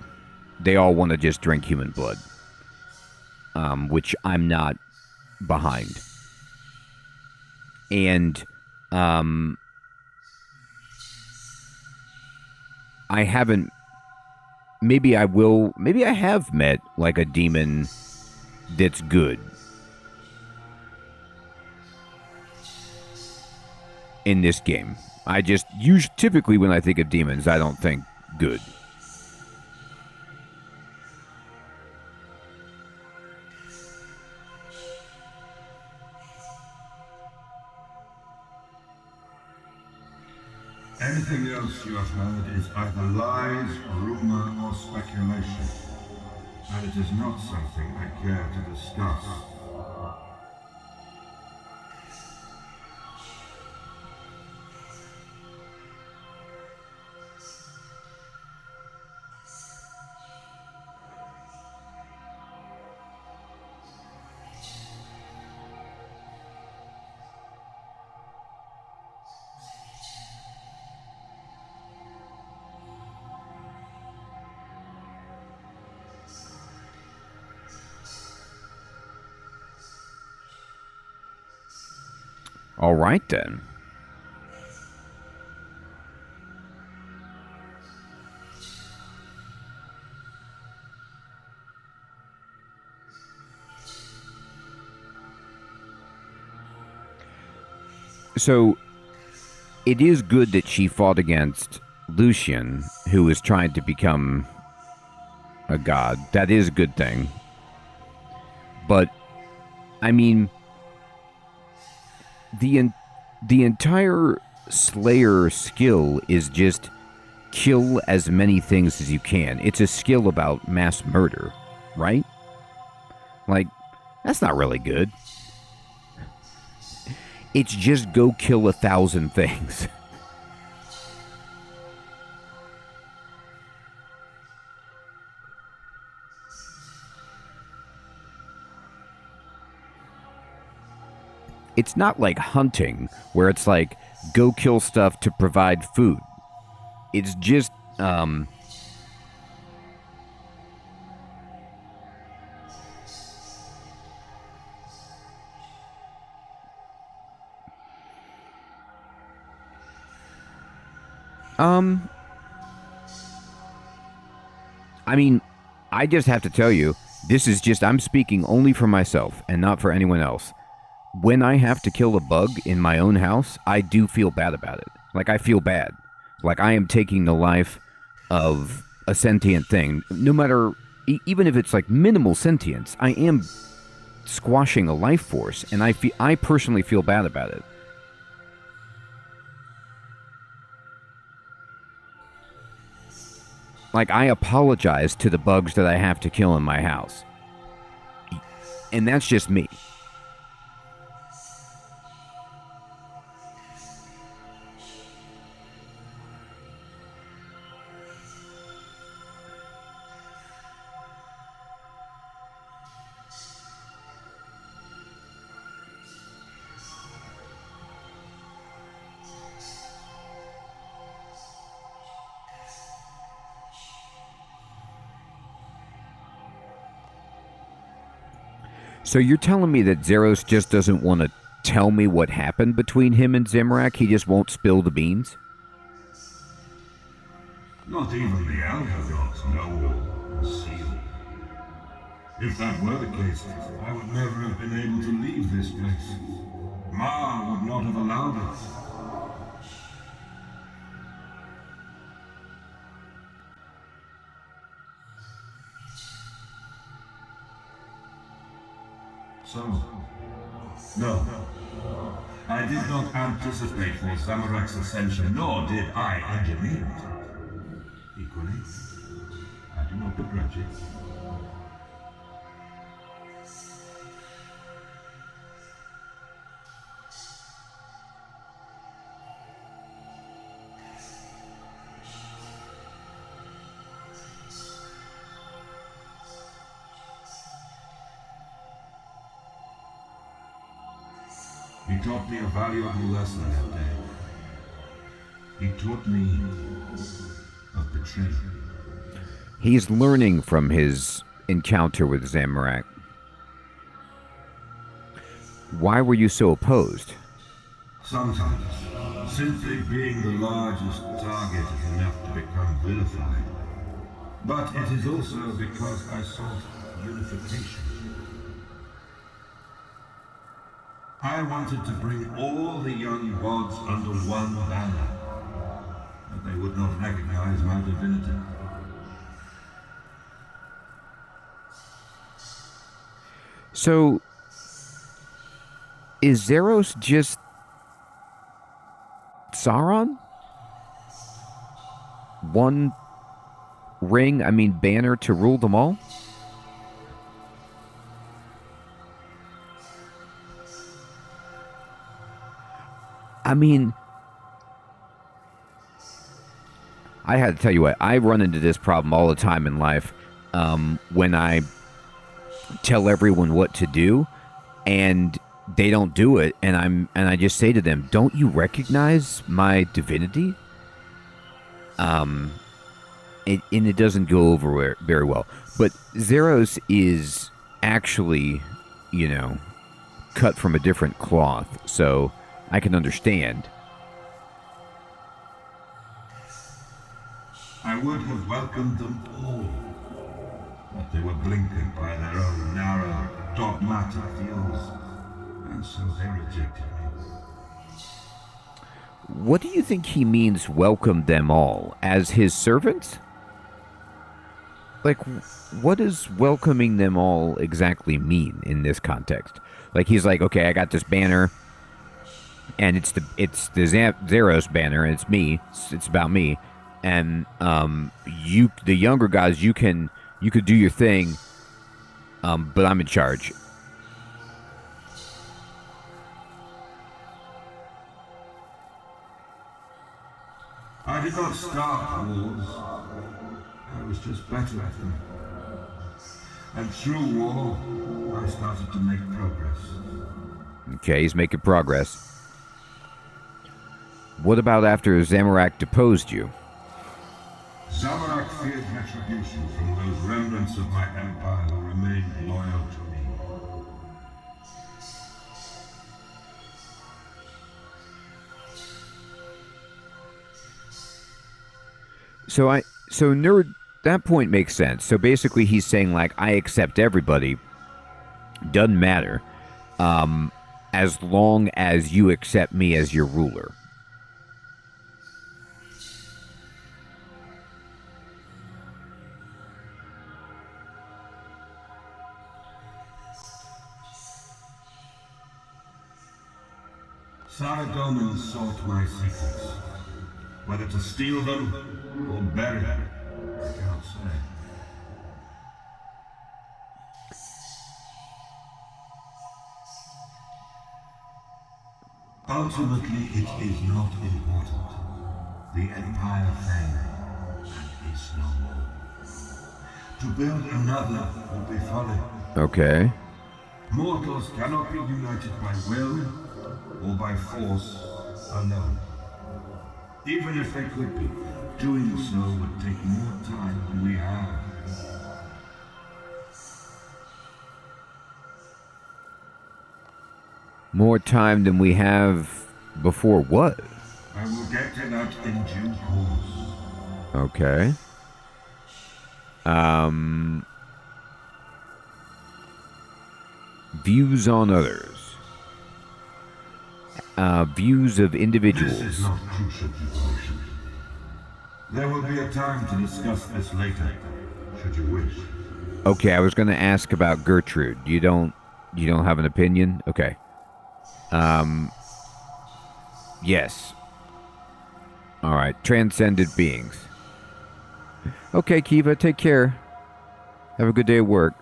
They all want to just drink human blood, which I'm not behind. And I haven't. Maybe I will. Maybe I have met like a demon that's good in this game. I just typically when I think of demons, I don't think good. Anything else you have heard is either lies, rumor, or speculation, and it is not something I care to discuss. All right then. So it is good that she fought against Lucian, who is trying to become a god. That is a good thing. But I mean, the entire Slayer skill is just kill as many things as you can. It's a skill about mass murder, right? Like, that's not really good. It's just go kill 1,000 things. It's not like hunting, where it's like, go kill stuff to provide food. It's just, I mean, I just have to tell you, this is just, I'm speaking only for myself and not for anyone else. When I have to kill a bug in my own house, I do feel bad about it. Like, I feel bad. Like, I am taking the life of a sentient thing. No matter, even if it's like minimal sentience, I am squashing a life force, and I personally feel bad about it. Like, I apologize to the bugs that I have to kill in my house. And that's just me. So you're telling me that Zeros just doesn't want to tell me what happened between him and Zamorak? He just won't spill the beans? Not even the Elder Gods know or seal. If that were the case, I would never have been able to leave this place. Ma would not have allowed it. So, no. I did not anticipate for Zamorak's ascension, nor did I engineer it. Equally, I do not begrudge it. He taught me a valuable lesson that day. He taught me of betrayal. He's learning from his encounter with Zamorak. Why were you so opposed? Sometimes, simply being the largest target is enough to become vilified. But it is also because I sought unification. I wanted to bring all the young gods under one banner, but they would not recognize my divinity. So, is Zeros just Sauron? One banner to rule them all? I had to tell you what, I run into this problem all the time in life when I tell everyone what to do and they don't do it, and I just say to them, don't you recognize my divinity? And it doesn't go over very well. But Zeros is actually, cut from a different cloth, so I can understand. I would have welcomed them all, but they were blinkered by their own narrow, dogmatic views, and so they rejected me. What do you think he means, welcome them all? As his servants? Like, what does welcoming them all exactly mean in this context? Like, he's like, okay, I got this banner, and it's the Zeros banner, and it's me. It's about me, and you, the younger guys, you could do your thing, but I'm in charge. I did not start wars. I was just better at them. And through war, I started to make progress. Okay, he's making progress. What about after Zamorak deposed you? Zamorak feared retribution from those remnants of my empire who remained loyal to me. So Nerd, that point makes sense. So basically he's saying, like, I accept everybody. Doesn't matter. As long as you accept me as your ruler. Saradomin sought my secrets. Whether to steal them or bury them, I cannot say. Ultimately, it is not important. The Empire fell and is no more. To build another would be folly. Okay. Mortals cannot be united by will or by force alone. Even if they could be, doing so would take more time than we have. More time than we have before what? I will get to that in due course. Okay. Views on others. Views of individuals. This is not crucial information. There will be a time to discuss this later, should you wish. Okay, I was going to ask about Gertrude. You don't have an opinion? Okay. Yes. All right, transcendent beings. Okay, Kiva, take care. Have a good day at work.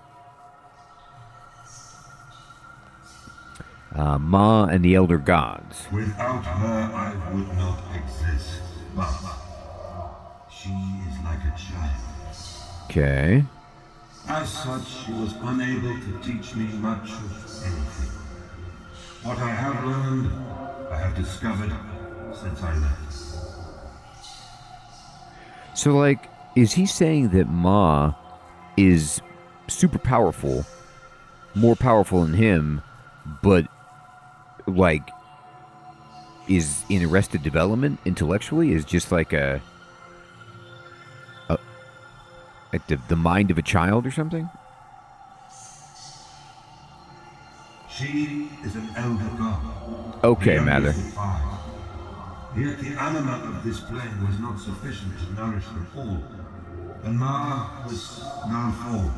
Ma and the Elder Gods. Without her, I would not exist. But she is like a child. Okay. As such, she was unable to teach me much of anything. What I have learned, I have discovered since I left. So, like, is he saying that Ma is super powerful, more powerful than him, but, like, is in arrested development intellectually? Is just like like the mind of a child or something? She is an elder god. Okay, the Mather. youngest of five. Yet the anima of this plane was not sufficient to nourish them all, and Ma was now full.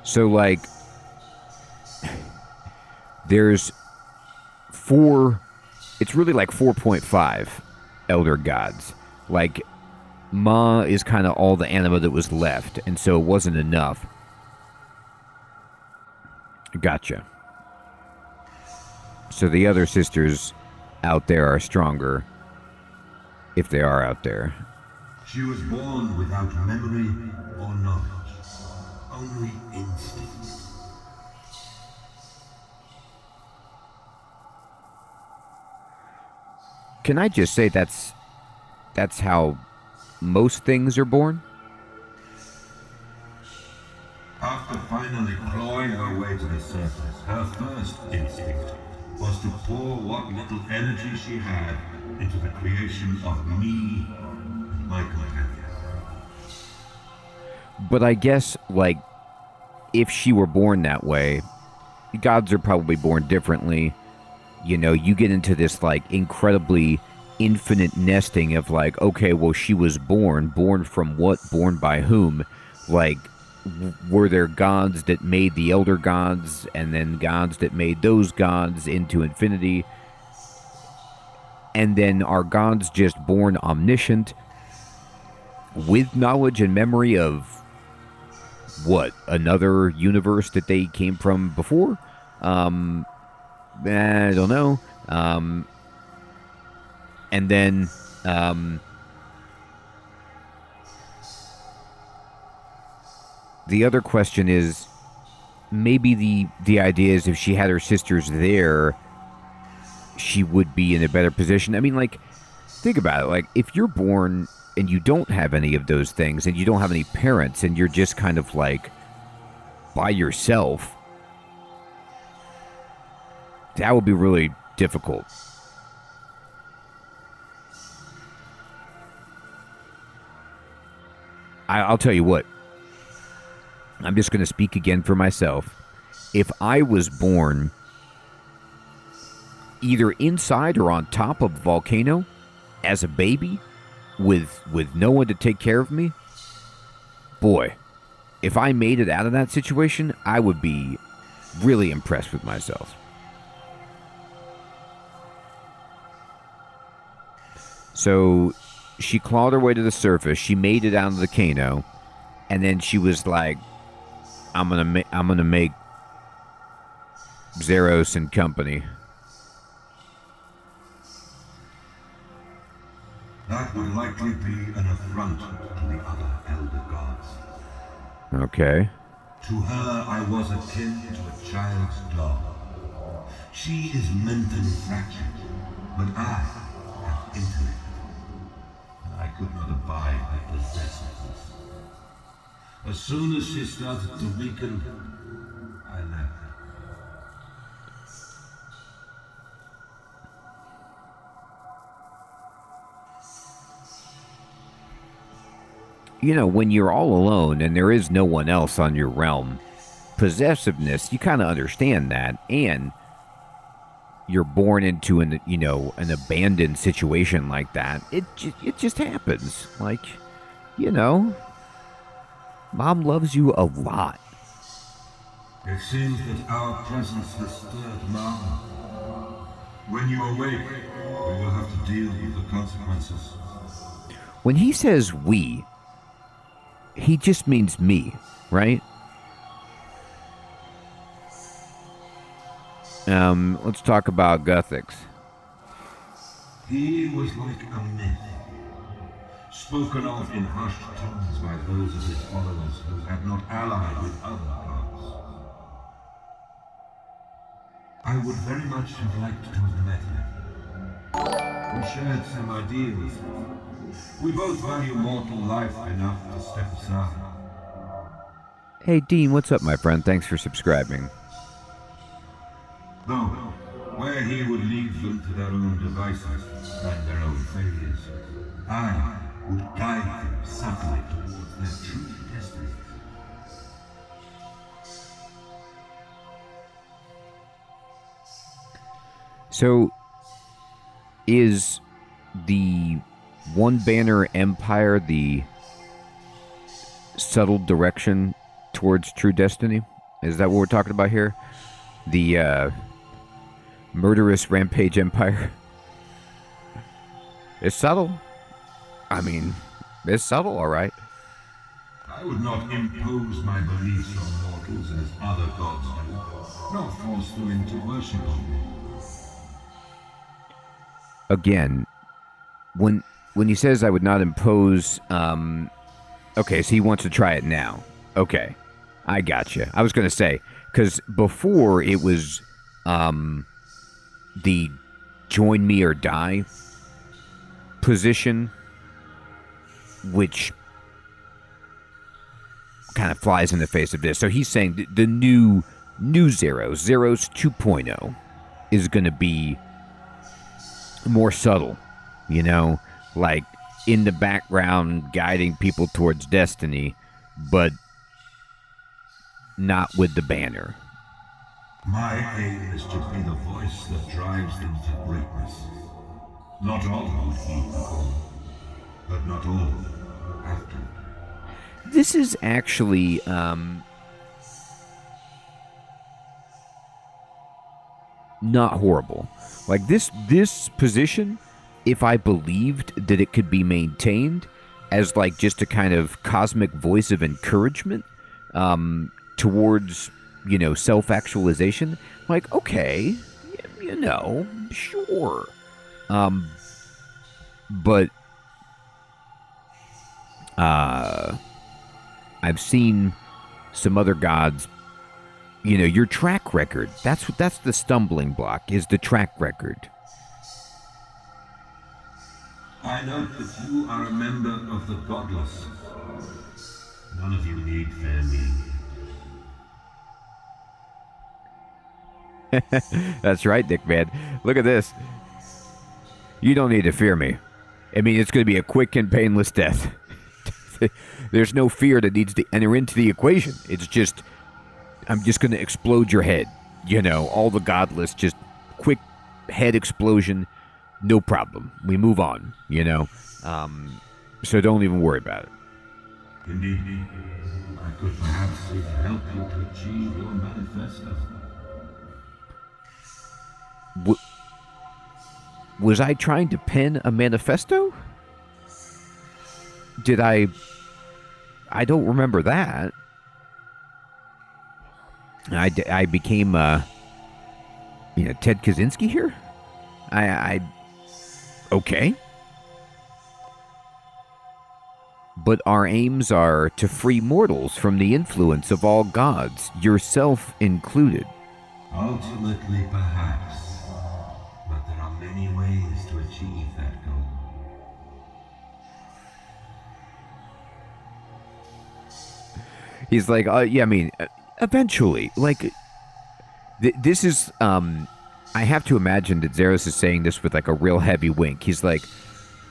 So, like, there's four, it's really like 4.5 elder gods. Like, Ma is kind of all the anima that was left, and so it wasn't enough. Gotcha. So the other sisters out there are stronger, if they are out there. She was born without memory or knowledge, only instinct. Can I just say that's how most things are born? After finally clawing her way to the surface, her first instinct was to pour what little energy she had into the creation of me and my companion. But I guess, like, if she were born that way, gods are probably born differently. You know, you get into this, like, incredibly infinite nesting of, like, okay, well, she was born from what, born by whom? Like, were there gods that made the elder gods, and then gods that made those gods into infinity? And then are gods just born omniscient with knowledge and memory of what, another universe that they came from before? I don't know. And then the other question is, maybe the idea is if she had her sisters there, she would be in a better position. I mean, like, think about it. Like, if you're born and you don't have any of those things, and you don't have any parents, and you're just kind of like by yourself, that would be really difficult. I'll tell you what. I'm just going to speak again for myself. If I was born either inside or on top of a volcano as a baby with no one to take care of me, boy, if I made it out of that situation, I would be really impressed with myself. So she clawed her way to the surface. She made it out of the volcano, and then she was like, I'm gonna make Zeros and company. That would likely be an affront to the other elder gods. Okay. To her, I was akin to a child's doll. She is mentally fractured, but I have intellect. And I could not abide her possessiveness. As soon as she started to weaken, I left. You know, when you're all alone and there is no one else on your realm, possessiveness, you kind of understand that, and you're born into an abandoned situation like that. It just happens. Like, you know, Mom loves you a lot. It seems that our presence has stirred Mom. When you awake, we will have to deal with the consequences. When he says we, he just means me, right? Let's talk about Guthix. He was like a myth, spoken of in hushed tones by those of his followers who had not allied with other gods. I would very much have liked to have met him. We shared some ideals. We both value mortal life enough to step aside. Hey, Dean, what's up, my friend? Thanks for subscribing. Though, where he would leave them to their own devices and their own failures, I would guide them subtly towards their true destiny. So, is the One Banner Empire the subtle direction towards true destiny? Is that what we're talking about here? The murderous rampage empire? It's subtle. I mean, it's subtle, all right. I would not impose my beliefs on mortals as other gods do, nor force them into worship of me. Again, when he says I would not impose, okay, so he wants to try it now. Okay, I gotcha. I was going to say, because before it was the join me or die position, which kind of flies in the face of this. So he's saying the new Zeros 2.0 is going to be more subtle, you know, like in the background guiding people towards destiny, but not with the banner. My aim is to be the voice that drives them to greatness. Not all would heed the call, but not all after. This is actually not horrible. Like this position, if I believed that it could be maintained as like just a kind of cosmic voice of encouragement towards, you know, self-actualization, like, okay, you know, sure. But I've seen some other gods, you know, your track record. That's the stumbling block, is the track record. I note that you are a member of the godless. None of you need fear me. That's right, Dick man. Look at this. You don't need to fear me. I mean, it's going to be a quick and painless death. There's no fear that needs to enter into the equation. It's just, I'm just going to explode your head. You know, all the godless, just quick head explosion, no problem. We move on, you know. So don't even worry about it. Indeed, I could perhaps help you to achieve your manifesto. Was I trying to pen a manifesto? Did I don't remember that. I became, you know, Ted Kaczynski here? Okay. But our aims are to free mortals from the influence of all gods, yourself included. Ultimately, perhaps. But there are many ways to achieve that goal. He's like, yeah, I mean, eventually. Like, this is, I have to imagine that Zeros is saying this with, like, a real heavy wink. He's like,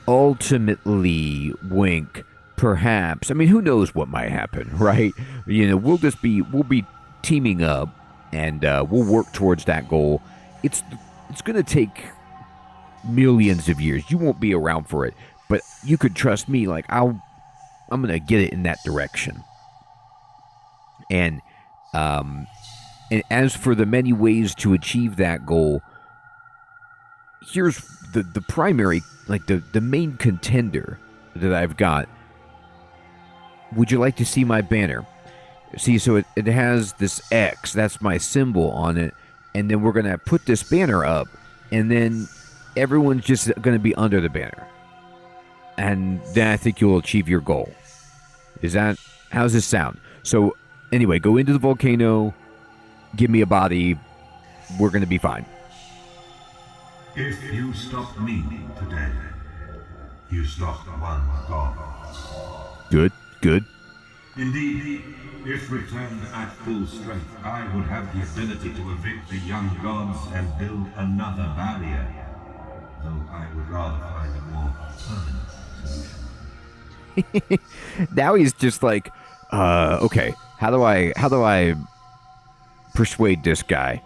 ultimately, wink, perhaps. I mean, who knows what might happen, right? You know, we'll be teaming up, and we'll work towards that goal. It's going to take millions of years. You won't be around for it, but you could trust me. Like, I'm going to get it in that direction. And as for the many ways to achieve that goal, here's the primary, like the main contender that I've got. Would you like to see my banner? See, so it has this X, that's my symbol on it, and then we're going to put this banner up, and then everyone's just going to be under the banner. And then I think you'll achieve your goal. How's this sound? So, anyway, go into the volcano, give me a body, we're going to be fine. If you stop me today, you stopped one god. Good, good. Indeed, if returned at full strength, I would have the ability to evict the young gods and build another barrier. Though I would rather find a more permanent solution. Now he's just like, okay, how do I persuade this guy?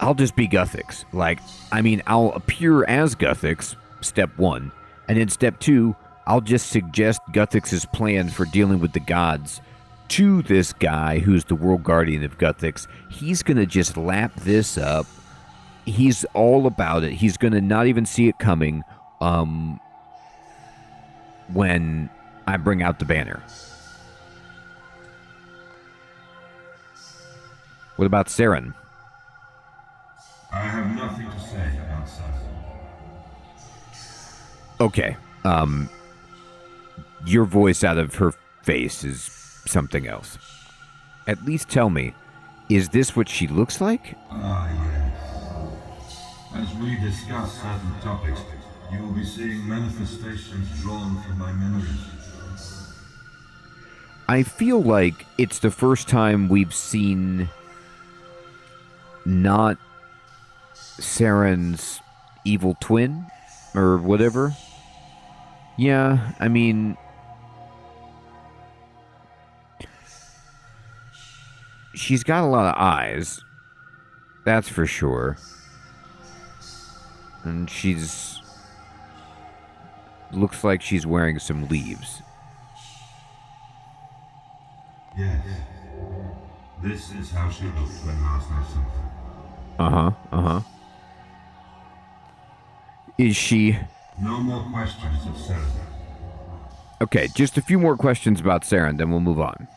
I'll just be Guthix. Like, I mean, I'll appear as Guthix, step one, and in step two, I'll just suggest Guthix's plan for dealing with the gods to this guy who's the world guardian of Guthix. He's gonna just lap this up. He's all about it. He's gonna not even see it coming when I bring out the banner. What about Saren? I have nothing to say about Saren. Okay. Your voice out of her face is something else. At least tell me, is this what she looks like? Ah, yes. As we discuss certain topics, you will be seeing manifestations drawn from my memories. I feel like it's the first time we've seen not Saren's evil twin or whatever. Yeah, I mean, she's got a lot of eyes, that's for sure. And looks like she's wearing some leaves. Yes. This is how she looked when last I saw her. Is she... No more questions of Saren. Okay, just a few more questions about Saren, then we'll move on.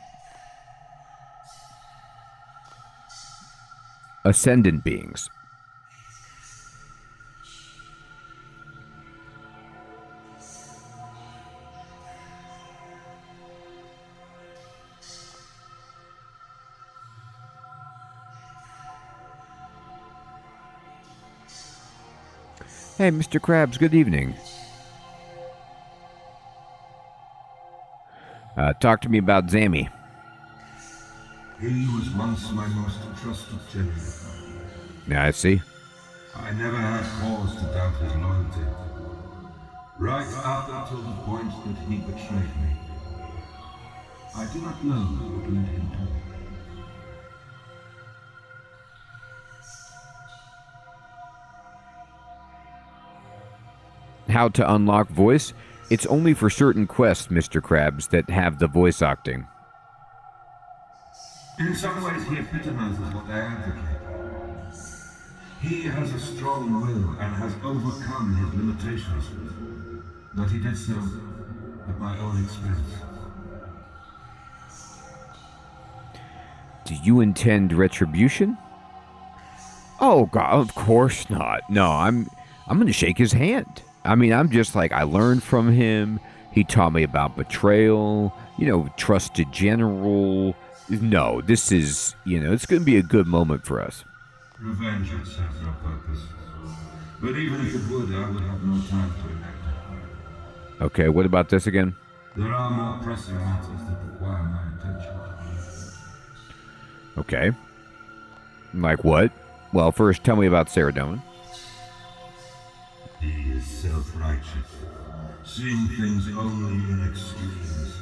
Ascendant beings. Hey, Mr. Krabs, good evening. Talk to me about Zammy. He was once my most trusted general. Yeah, I see. I never had cause to doubt his loyalty. Right up until the point that he betrayed me. I do not know what led him to it. How to unlock voice? It's only for certain quests, Mr. Krabs, that have the voice acting. In some ways, he epitomizes what I advocate. He has a strong will and has overcome his limitations. But he did so at my own expense. Do you intend retribution? Oh, God, of course not. No, I'm going to shake his hand. I mean, I'm just like, I learned from him. He taught me about betrayal, trusted general. No, this is, it's going to be a good moment for us. Revenge would serve no purpose. But even if it would, I would have no time to enact it. Okay, what about this again? There are more pressing matters that require my attention. Okay. Like what? Well, first, tell me about Saradomin. He is self-righteous, seeing things only in extremes.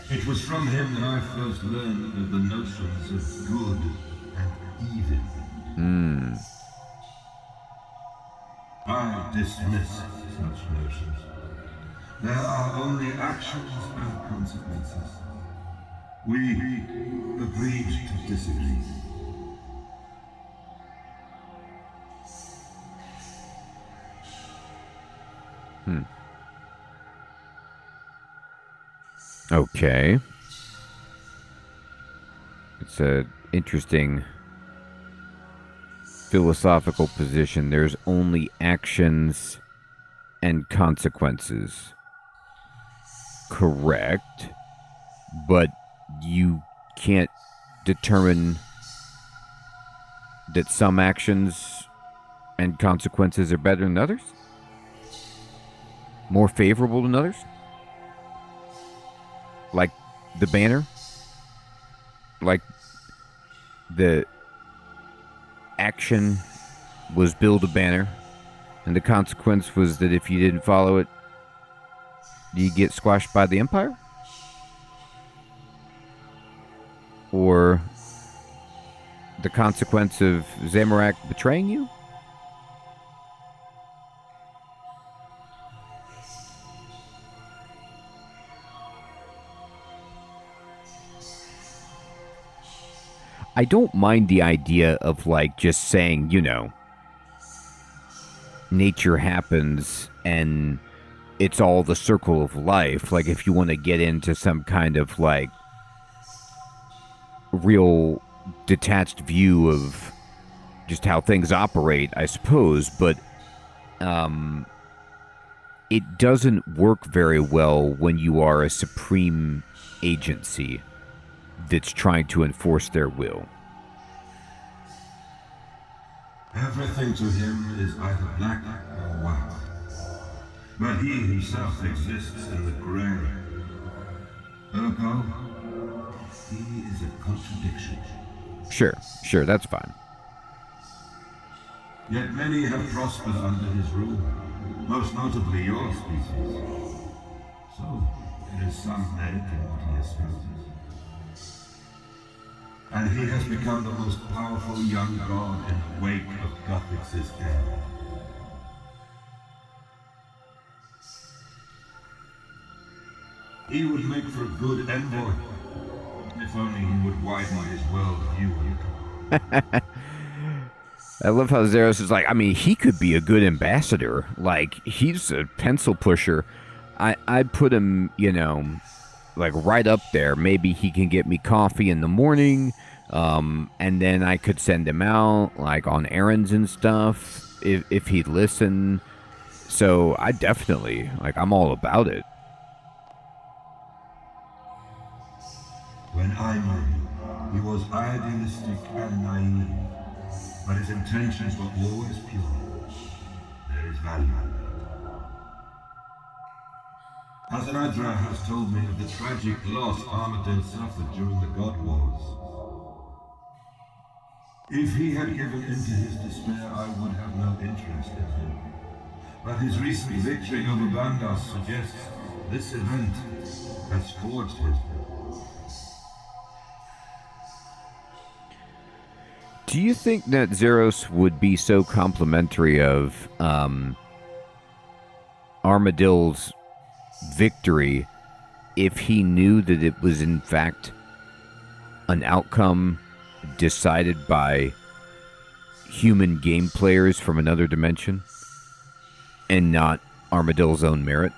It was from him that I first learned of the notions of good and evil. I dismiss such notions. There are only actions and consequences. We agreed to disagree. Okay. It's an interesting philosophical position. There's only actions and consequences. Correct. But you can't determine that some actions and consequences are better than others? More favorable than others? Like the banner? Like the action was build a banner, and the consequence was that if you didn't follow it, you get squashed by the Empire? Or the consequence of Zamorak betraying you? I don't mind the idea of, like, just saying, nature happens and it's all the circle of life. Like, if you want to get into some kind of, like, real detached view of just how things operate, I suppose, but it doesn't work very well when you are a supreme agency that's trying to enforce their will. Everything to him is either black or white. But he himself exists in the gray. Ergo, he is a contradiction. Sure, that's fine. Yet many have prospered under his rule, most notably your species. So, there is some merit in what he espouses. And he has become the most powerful young god in the wake of Gothix's end. He would make for a good envoy, if only he would widen his world view a little. I love how Zeros is like, I mean, he could be a good ambassador. Like, he's a pencil pusher. I'd put him, like right up there. Maybe he can get me coffee in the morning, and then I could send him out, like, on errands and stuff, if he'd listen. So I definitely, like, I'm all about it. When I knew him, he was idealistic and naive, but his intentions were always pure. There is value in that. Hazanadra has told me of the tragic loss Armadale suffered during the God Wars. If he had given in to his despair, I would have no interest in him. But his recent victory over Bandas suggests this event has forged him. Do you think that Zeros would be so complimentary of Armadill's victory if he knew that it was in fact an outcome decided by human game players from another dimension and not Armadill's own merit?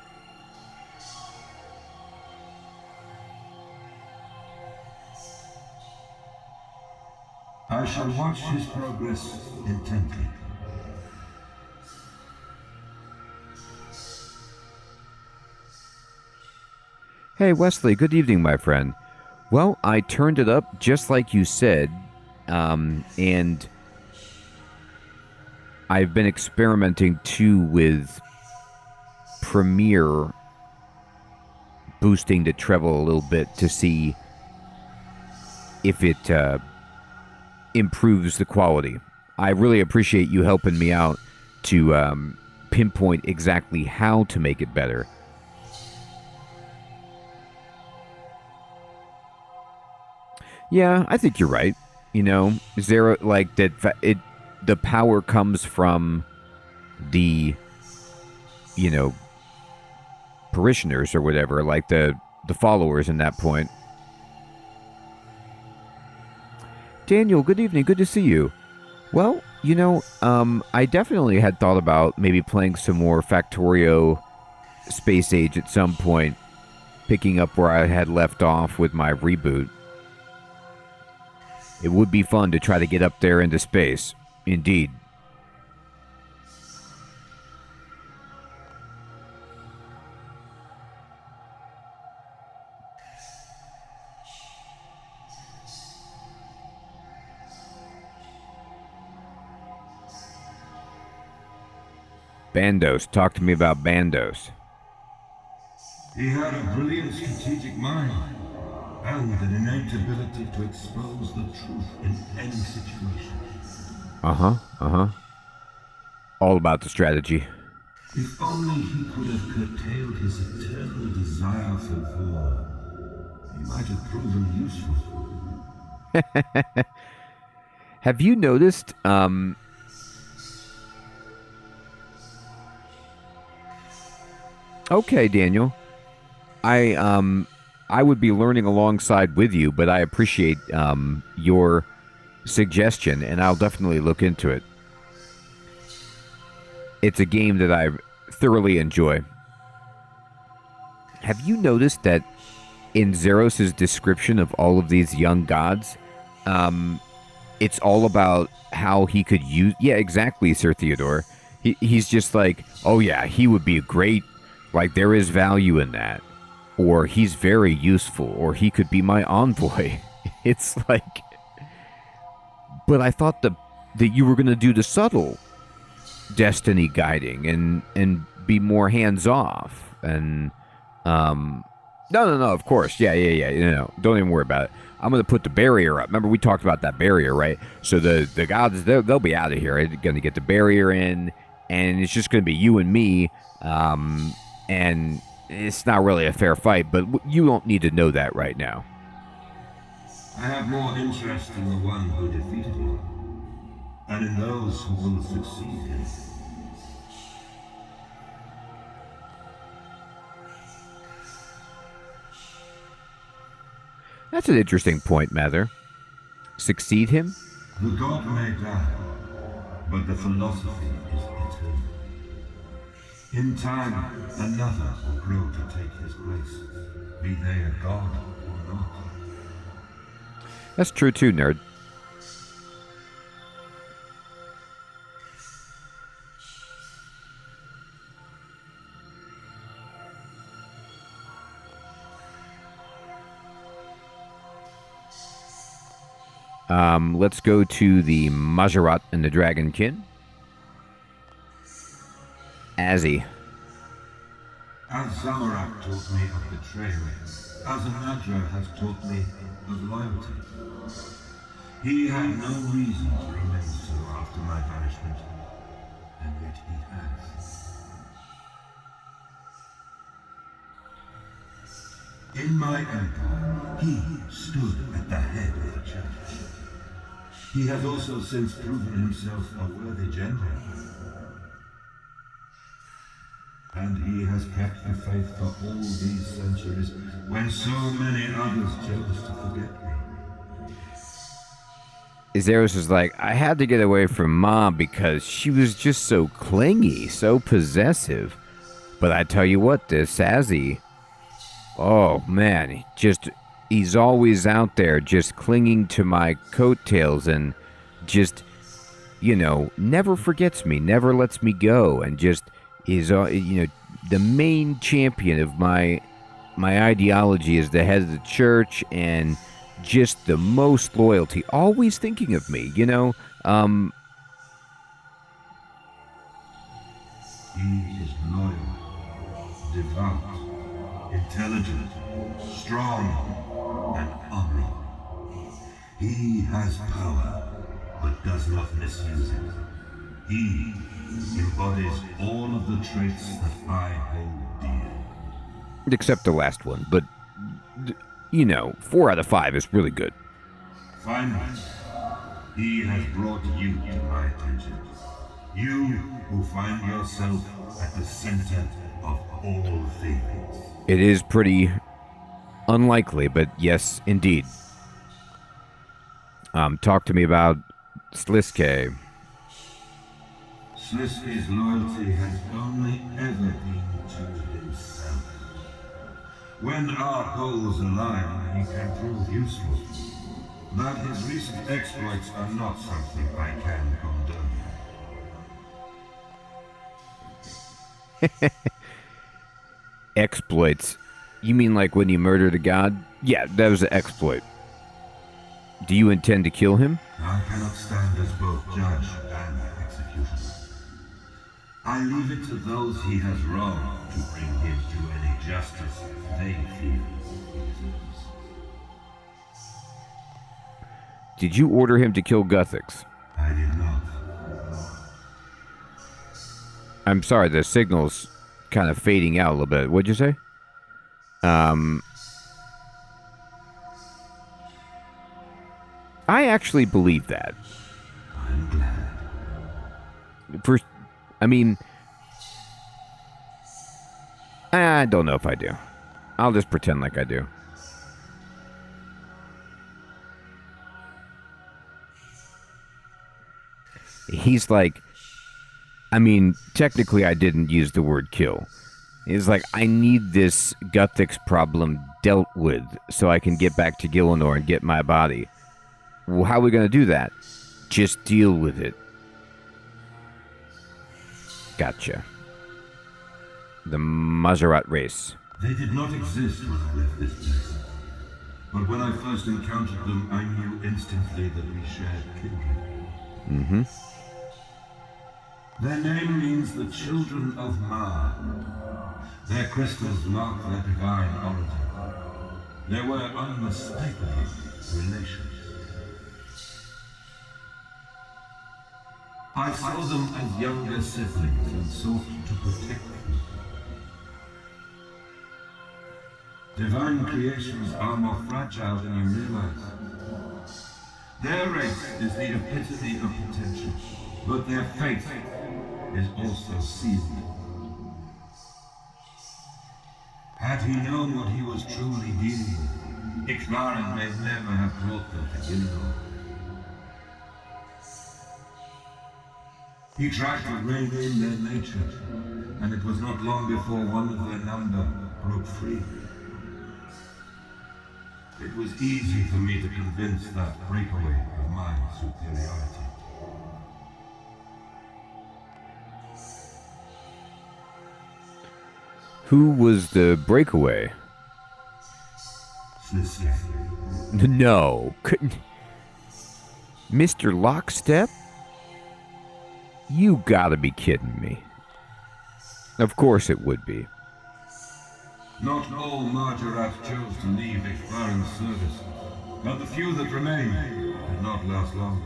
I shall watch his progress intently. Hey, Wesley, good evening, my friend. Well, I turned it up just like you said, and I've been experimenting too with Premiere boosting the treble a little bit to see if it improves the quality. I really appreciate you helping me out to pinpoint exactly how to make it better. Yeah, I think you're right. Zero, like that. The power comes from the, parishioners or whatever, like the followers in that point. Daniel, good evening. Good to see you. Well, I definitely had thought about maybe playing some more Factorio Space Age at some point, picking up where I had left off with my reboot. It would be fun to try to get up there into space. Indeed. Bandos. Talk to me about Bandos. He had a brilliant strategic mind and an innate ability to expose the truth in any situation. All about the strategy. If only he could have curtailed his eternal desire for war, he might have proven useful. Have you noticed, okay, Daniel. I would be learning alongside with you, but I appreciate your suggestion, and I'll definitely look into it. It's a game that I thoroughly enjoy. Have you noticed that in Zeros' description of all of these young gods, it's all about how he could use... Yeah, exactly, Sir Theodore. He's just like, oh yeah, he would be great. Like, there is value in that. Or he's very useful. Or he could be my envoy. It's like... But I thought that you were going to do the subtle destiny guiding and be more hands-off. And, no, of course. Yeah. Don't even worry about it. I'm going to put the barrier up. Remember, we talked about that barrier, right? So the gods, they'll be out of here. They're going to get the barrier in, and it's just going to be you and me. And it's not really a fair fight, but you don't need to know that right now. I have more interest in the one who defeated him, and in those who will succeed him. That's an interesting point, Mather. Succeed him? The god may die, but the philosophy is eternal. In time, another will grow to take his place, be they a god or not. That's true too, nerd. Let's go to the Majorat and the Dragonkin. Azzy. As Zamorak taught me of betrayal, as Anadra has taught me of loyalty. He had no reason to remain so after my banishment, and yet he has. In my empire, he stood at the head of the church. He has also since proven himself a worthy general. And he has kept the faith for all these centuries, when so many others chose to forget me. Zeros is like, I had to get away from Mom because she was just so clingy, so possessive. But I tell you what, this Azzy, oh man, he's always out there just clinging to my coattails and just, never forgets me, never lets me go, and just is, the main champion of my ideology is the head of the church and just the most loyalty, always thinking of me, He is loyal, devout, intelligent, strong, and honorable. He has power, but does not misuse it. He embodies all of the traits that I hold dear. Except the last one, but, 4 out of 5 is really good. Finally, he has brought you to my attention. You who find yourself at the center of all things. It is pretty unlikely, but yes, indeed. Talk to me about Sliske. Sliske's loyalty has only ever been to himself. When our goals align, he can prove useful. But his recent exploits are not something I can condone. Exploits? You mean like when he murdered a god? Yeah, that was an exploit. Do you intend to kill him? I cannot stand as both judge and executioner. I leave it to those he has wronged to bring him to any justice they feel he deserves. Did you order him to kill Guthix? I did not. I'm sorry, the signal's kind of fading out a little bit. What'd you say? I actually believe that. I'm glad. First, I mean, I don't know if I do. I'll just pretend like I do. He's like, I mean, technically I didn't use the word kill. He's like, I need this Guthix problem dealt with so I can get back to Gielinor and get my body. Well, how are we going to do that? Just deal with it. Gotcha. The Mazerat race. They did not exist when I left this place. But when I first encountered them, I knew instantly that we shared kindred. Mm-hmm. Their name means the children of Ma. Their crystals mark their divine origin. They were unmistakable relations. I saw them as younger siblings and sought to protect them. Divine creations are more fragile than you realize. Their race is the epitome of potential, but their fate is also sealed. Had he known what he was truly dealing with, Ixlaran may never have brought them to Gielinor. He tried to rein in their nature, and it was not long before one of their number broke free. It was easy for me to convince that breakaway of my superiority. Who was the breakaway? Sliskin. No, couldn't. Mr. Lockstep? You gotta be kidding me. Of course it would be. Not all Margaret chose to leave Ixlaran's service, but the few that remained did not last long.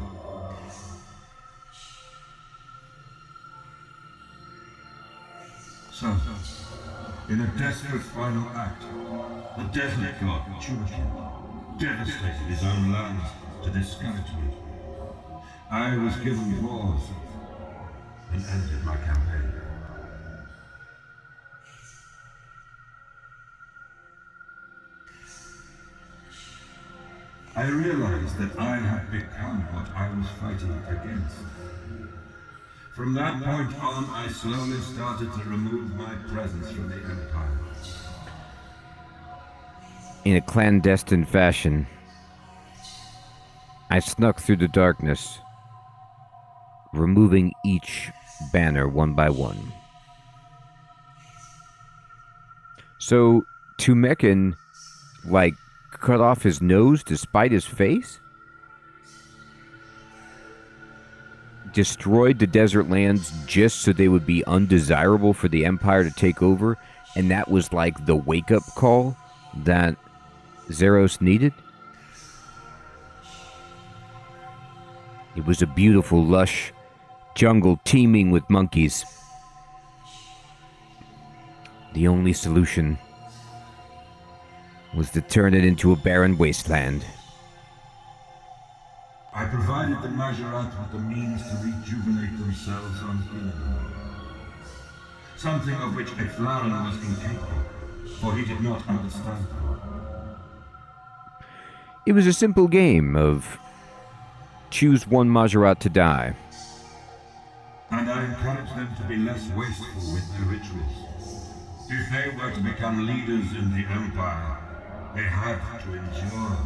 So, in a desperate final act, the desert god Churakin devastated his own lands to discourage me. I was given dwarves and ended my campaign. I realized that I had become what I was fighting against. From that point on, I slowly started to remove my presence from the Empire. In a clandestine fashion, I snuck through the darkness, removing each banner one by one. So, Tumekin, like, cut off his nose to spite his face? Destroyed the desert lands just so they would be undesirable for the Empire to take over, and that was like the wake-up call that Zeros needed? It was a beautiful, lush jungle teeming with monkeys. The only solution was to turn it into a barren wasteland. I provided the Majorat with the means to rejuvenate themselves on Gielinor. Something of which Ixlaran was incapable, for he did not understand. It was a simple game of choose one Majorat to die. And I encouraged them to be less wasteful with their rituals. If they were to become leaders in the Empire, they had to endure.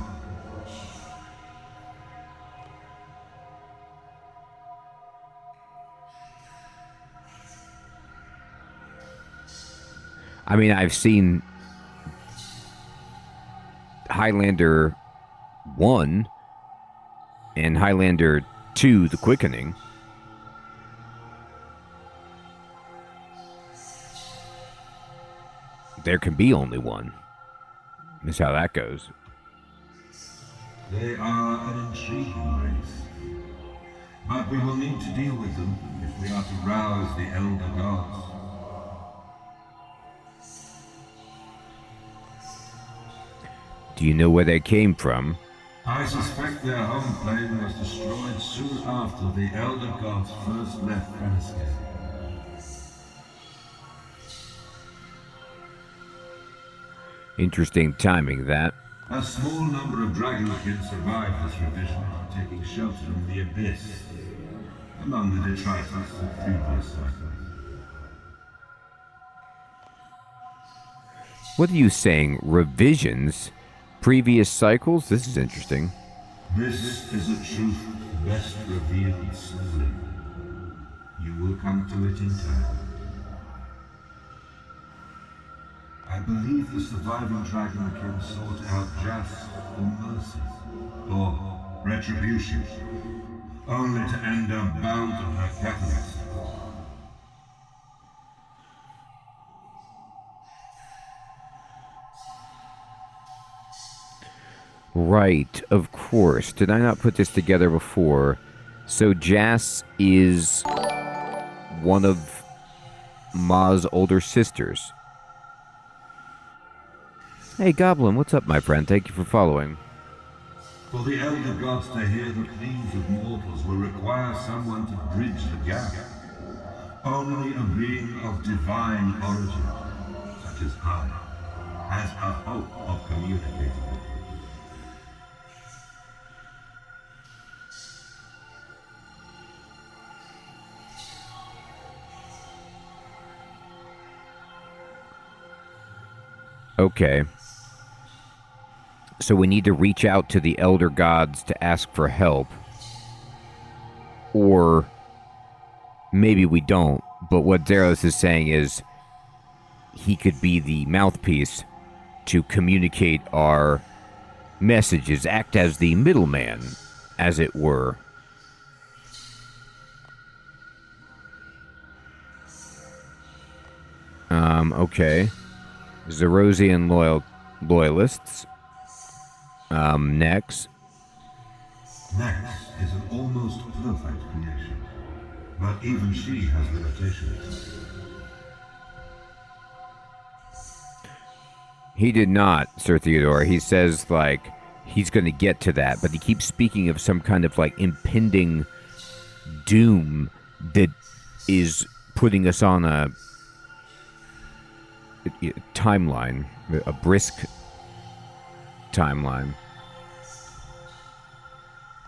I mean, I've seen Highlander 1 and Highlander 2, The Quickening. there can be only one. That's how that goes. They are an intriguing race. But we will need to deal with them if we are to rouse the Elder Gods. Do you know where they came from? I suspect their home plane was destroyed soon after the Elder Gods first left RuneScape. Interesting timing, that. A small number of Dragonkin survived this revision, taking shelter in the Abyss, among the detritus of previous cycles. What are you saying? Revisions? Previous cycles? This is interesting. This is a truth best revealed slowly. You will come to it in time. I believe the surviving Dragonkin sought out justice or mercy, or retribution, only to end up bound to her catalyst. Right, of course. Did I not put this together before? So Jas is one of Ma's older sisters. Hey, Goblin, what's up, my friend? Thank you for following. For the Elder Gods to hear the pleas of mortals will require someone to bridge the gap. Only a being of divine origin, such as I, has a hope of communicating. Okay. So we need to reach out to the Elder Gods to ask for help. Or maybe we don't. But what Zeros is saying is he could be the mouthpiece to communicate our messages, act as the middleman, as it were. Okay. Zerosian loyalists. Next. Next is an almost perfect creation, but even she has limitations. He did not, Sir Theodore. He says, like, he's going to get to that, but he keeps speaking of some kind of, like, impending doom that is putting us on a timeline, a brisk timeline.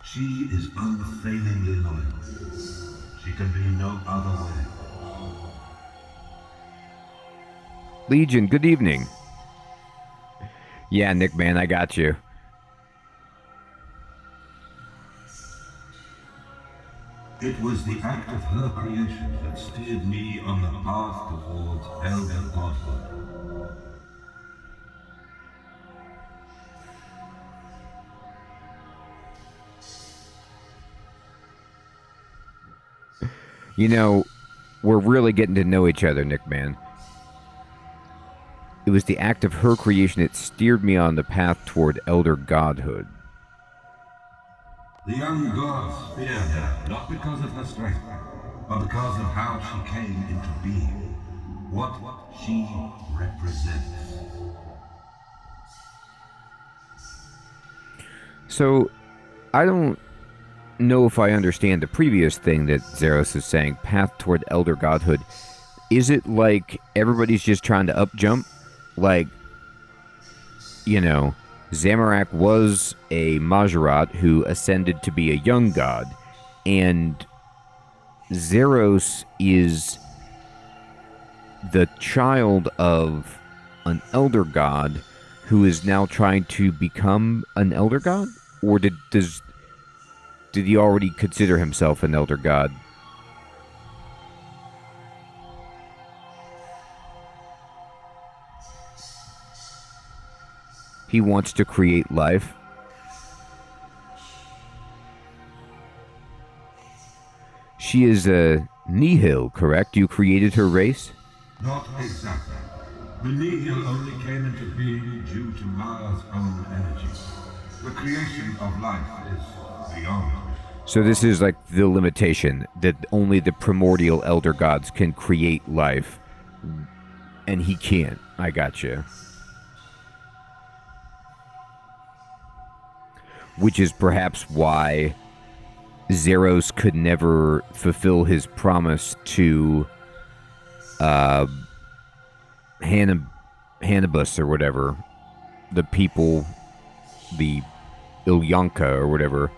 She is unfailingly loyal. She can be no other way. Legion, good evening. Yeah, Nick, man, I got you. It was the act of her creation that steered me on the path towards Elder Godhood. You know, we're really getting to know each other, Nick, man. It was the act of her creation that steered me on the path toward Elder Godhood. The young gods feared her, not because of her strength, but because of how she came into being, what she represents. So, I don't know if I understand the previous thing that Zeros is saying, path toward Elder Godhood. Is it like everybody's just trying to up jump? Like, you know, Zamorak was a Majorat who ascended to be a young god, and Zeros is the child of an elder god who is now trying to become an elder god? Or did he already consider himself an elder god? He wants to create life. She is a Nihil, correct? You created her race? Not exactly. The nihil only came into being due to Ma's own energy. The creation of life is beyond. So this is like the limitation, that only the primordial elder gods can create life, and he can't. I gotcha. Which is perhaps why Zeros could never fulfill his promise to Hannibus or whatever, the people, the Ilyanka or whatever,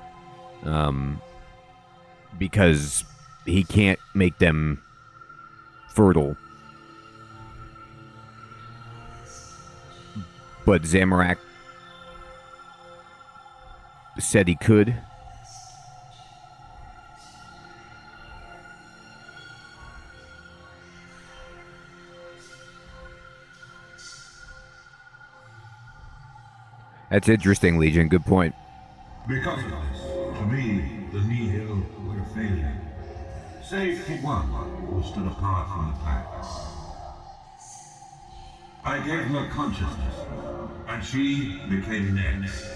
because he can't make them fertile. But Zamorak said he could. That's interesting, Legion. Good point. Because of this, to me, the nihil were a failure. Save for one who stood apart from the pack. I gave her consciousness, and she became next.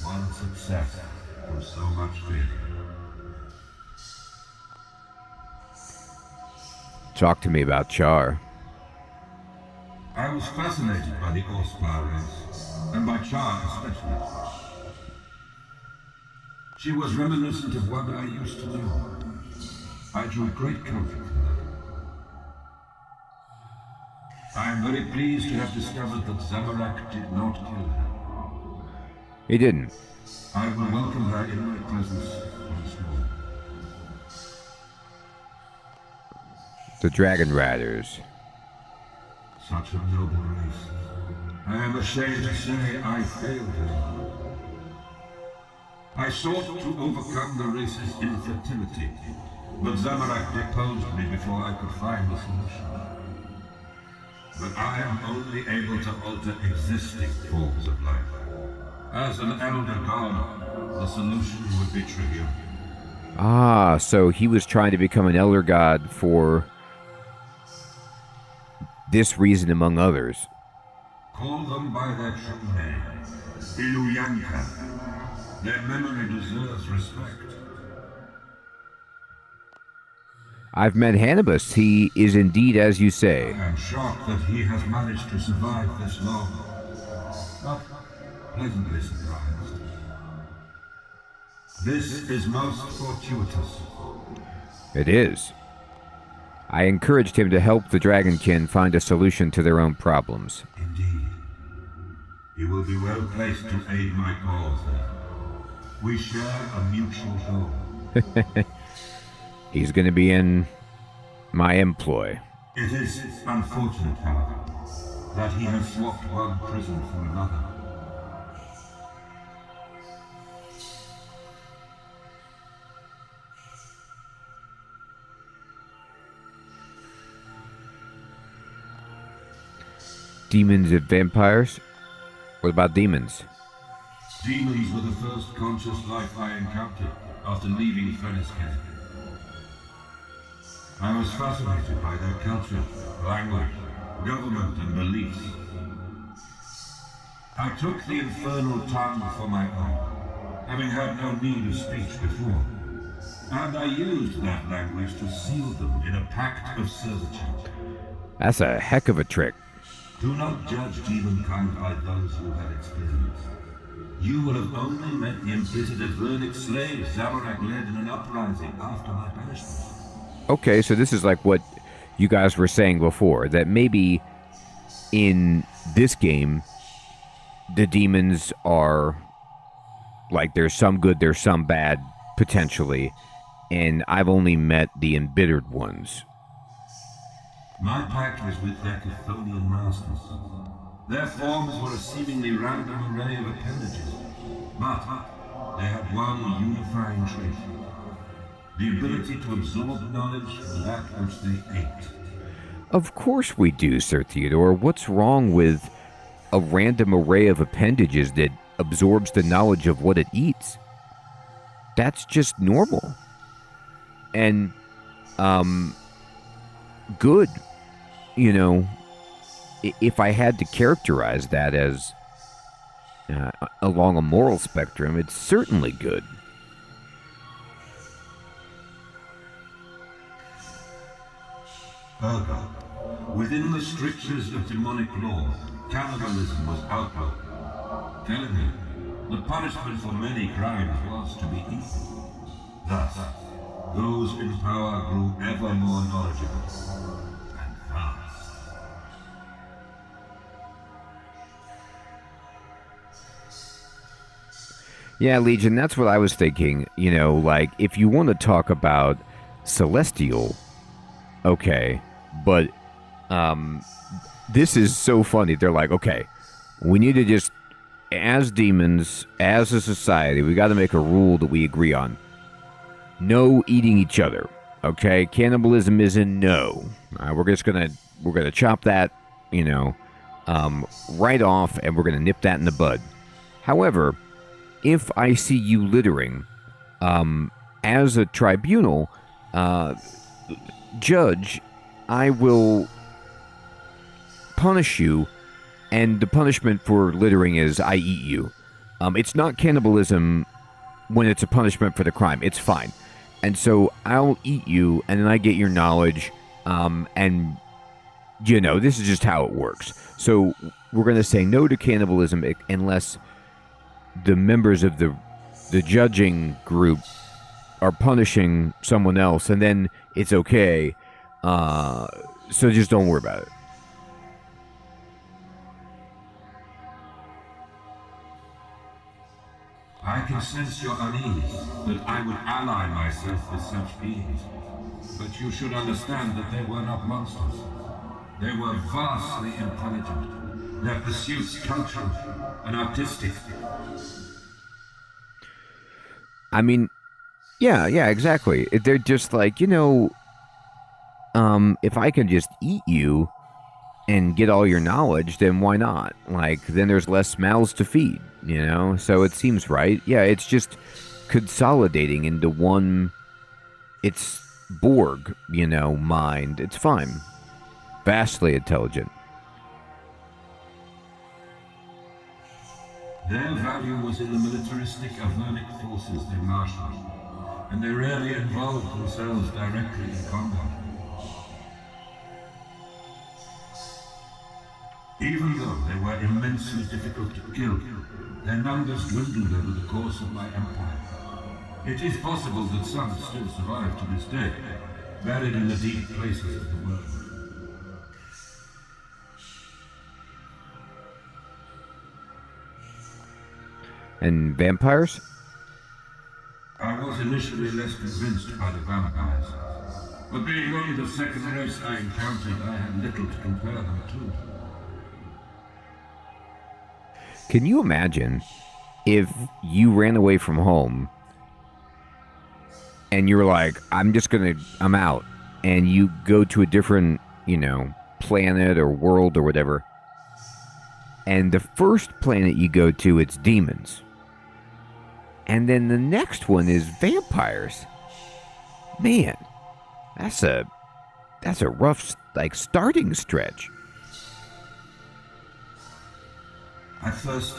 One success from so much failure. Talk to me about Char. I was fascinated by the Oscar race, and by Char especially. She was reminiscent of one I used to know. I drew great comfort from that. I am very pleased to have discovered that Zamorak did not kill her. He didn't. I will welcome her in my presence once more. The Dragon Riders. Such a noble race. I am ashamed to say I failed her. I sought to overcome the race's infertility, but Zamorak deposed me before I could find a solution. But I am only able to alter existing forms of life. As an elder god, the solution would be trivial. Ah, so he was trying to become an elder god for this reason, among others. Call them by their true name, Ilyanka. Their memory deserves respect. I've met Hannibus. He is indeed as you say. I am shocked that he has managed to survive this long, but pleasantly surprised. This is most fortuitous. It is. I encouraged him to help the Dragonkin find a solution to their own problems. Indeed. He will be well placed to aid my cause there. We share a mutual goal. He's going to be in my employ. It is unfortunate, however, that he has swapped one prison for another. Demons and vampires? What about demons? Demons were the first conscious life I encountered after leaving Fenniscan. I was fascinated by their culture, language, government, and beliefs. I took the infernal tongue for my own, having had no need of speech before, and I used that language to seal them in a pact of servitude. That's a heck of a trick. Do not judge demonkind by those who have experience. You will have only met the imprisoned Vernic slaves Zamorak led in an uprising after my banishment. Okay, so this is like what you guys were saying before, that maybe in this game, the demons are, like, there's some good, there's some bad, potentially, and I've only met the embittered ones. My pact was with their Chthonian masters. Their forms were a seemingly random array of appendages, but they had one unifying trait: the ability to absorb knowledge from that which they ate. Of course we do, Sir Theodore. What's wrong with a random array of appendages that absorbs the knowledge of what it eats? That's just normal. And, good. You know, if I had to characterize that as along a moral spectrum, it's certainly good. Ergo, within the strictures of demonic law, cannibalism was outlawed. Telling me, the punishment for many crimes was to be eaten. Thus, those in power grew ever more knowledgeable and fast. Yeah, Legion, that's what I was thinking. You know, like, if you want to talk about celestial, okay, but this is so funny. They're like, okay, we need to just, as demons, as a society, we got to make a rule that we agree on. No eating each other, okay? Cannibalism is a no. We're gonna chop that, you know, right off, and we're gonna nip that in the bud. However, if I see you littering, as a tribunal judge, I will punish you, and the punishment for littering is I eat you. It's not cannibalism when it's a punishment for the crime. It's fine. And so I'll eat you, and then I get your knowledge, and, you know, this is just how it works. So we're going to say no to cannibalism unless the members of the judging group are punishing someone else, and then it's okay. So just don't worry about it. I can sense your unease that I would ally myself with such beings. But you should understand that they were not monsters. They were vastly intelligent. Their pursuits cultural and artistic. I mean, yeah, exactly. They're just like, you know, if I can just eat you and get all your knowledge, then why not? Like, then there's less mouths to feed, you know? So it seems right. Yeah, it's just consolidating into one, it's Borg, you know, mind. It's fine. Vastly intelligent. Their value was in the militaristic Avernic forces they marshaled, and they rarely involved themselves directly in combat. Even though they were immensely difficult to kill, their numbers dwindled over the course of my empire. It is possible that some still survive to this day, buried in the deep places of the world. And vampires? I was initially less convinced by the vampires, but being only the second race I encountered, I had little to compare them to. Can you imagine if you ran away from home and you were like, I'm out, and you go to a different, you know, planet or world or whatever, and the first planet you go to, it's demons. And then the next one is vampires. Man, that's a rough, like, starting stretch. At first,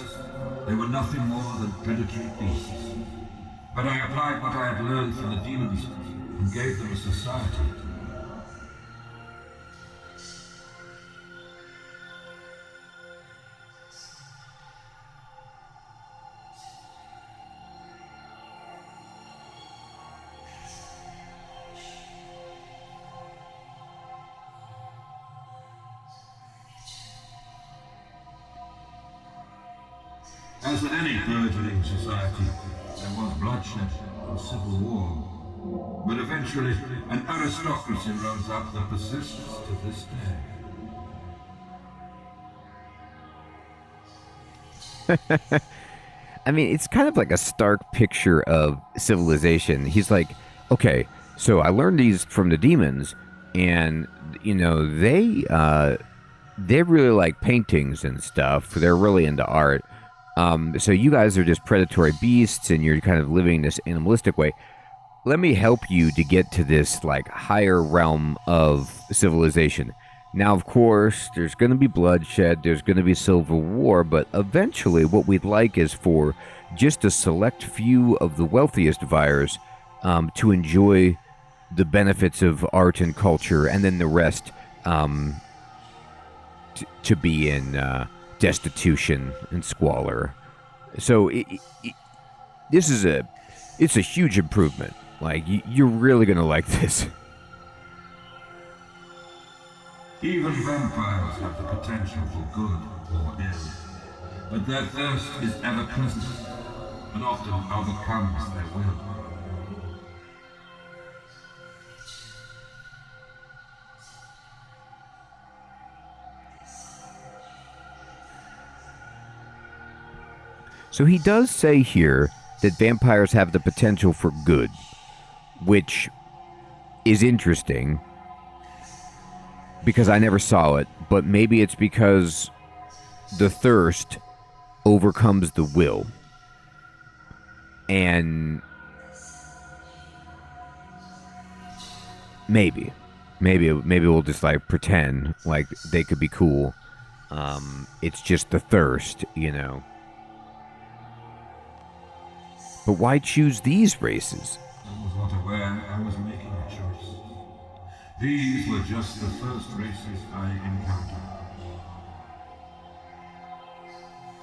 they were nothing more than predatory beasts. But I applied what I had learned from the demons and gave them a society. As in any burgeoning society, there was bloodshed and civil war. But eventually, an aristocracy rose up that persists to this day. I mean, it's kind of like a stark picture of civilization. He's like, okay, so I learned these from the demons, and, you know, they really like paintings and stuff. They're really into art. So you guys are just predatory beasts, and you're kind of living this animalistic way. Let me help you to get to this, like, higher realm of civilization. Now, of course, there's going to be bloodshed, there's going to be civil war, but eventually what we'd like is for just a select few of the wealthiest Vyres to enjoy the benefits of art and culture, and then the rest to be in destitution and squalor. So this is it's a huge improvement. Like, you're really going to like this. Even vampires have the potential for good or ill, but their thirst is ever present, and often overcomes their will. So he does say here that vampires have the potential for good, which is interesting because I never saw it, but maybe it's because the thirst overcomes the will. And maybe we'll just like pretend like they could be cool. It's just the thirst, you know. But why choose these races? I was not aware I was making a choice. These were just the first races I encountered.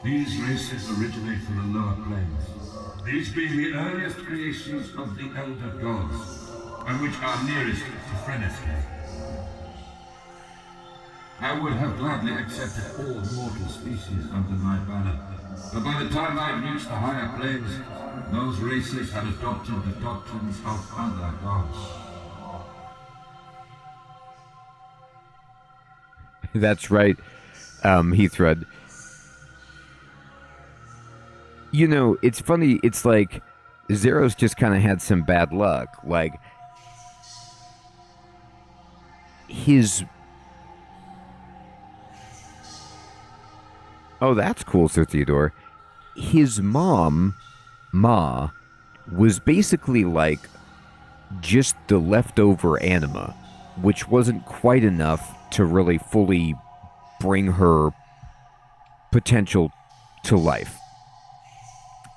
These races originate from the lower planes, these being the earliest creations of the elder gods, and which are nearest to Frenesky. I would have gladly accepted all mortal species under my banner, but by the time I reached the higher planes, those races had adopted the doctrines of other gods. That's right, Heathrud. You know, it's funny, it's like Zero's just kind of had some bad luck. Like, his... Oh, that's cool, Sir Theodore. His mom, Ma, was basically like just the leftover anima, which wasn't quite enough to really fully bring her potential to life.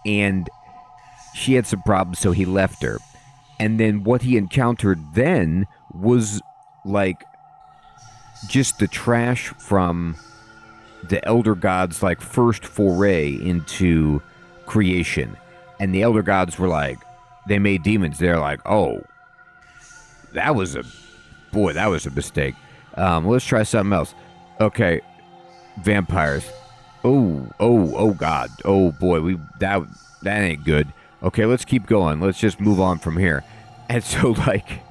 And she had some problems, so he left her. And then what he encountered then was like just the trash from the Elder Gods' like first foray into creation. And the Elder Gods were like, they made demons. They're like, oh, that was a mistake. Let's try something else. Okay, vampires. Oh God. Oh boy, that ain't good. Okay, let's keep going. Let's just move on from here. And so, like,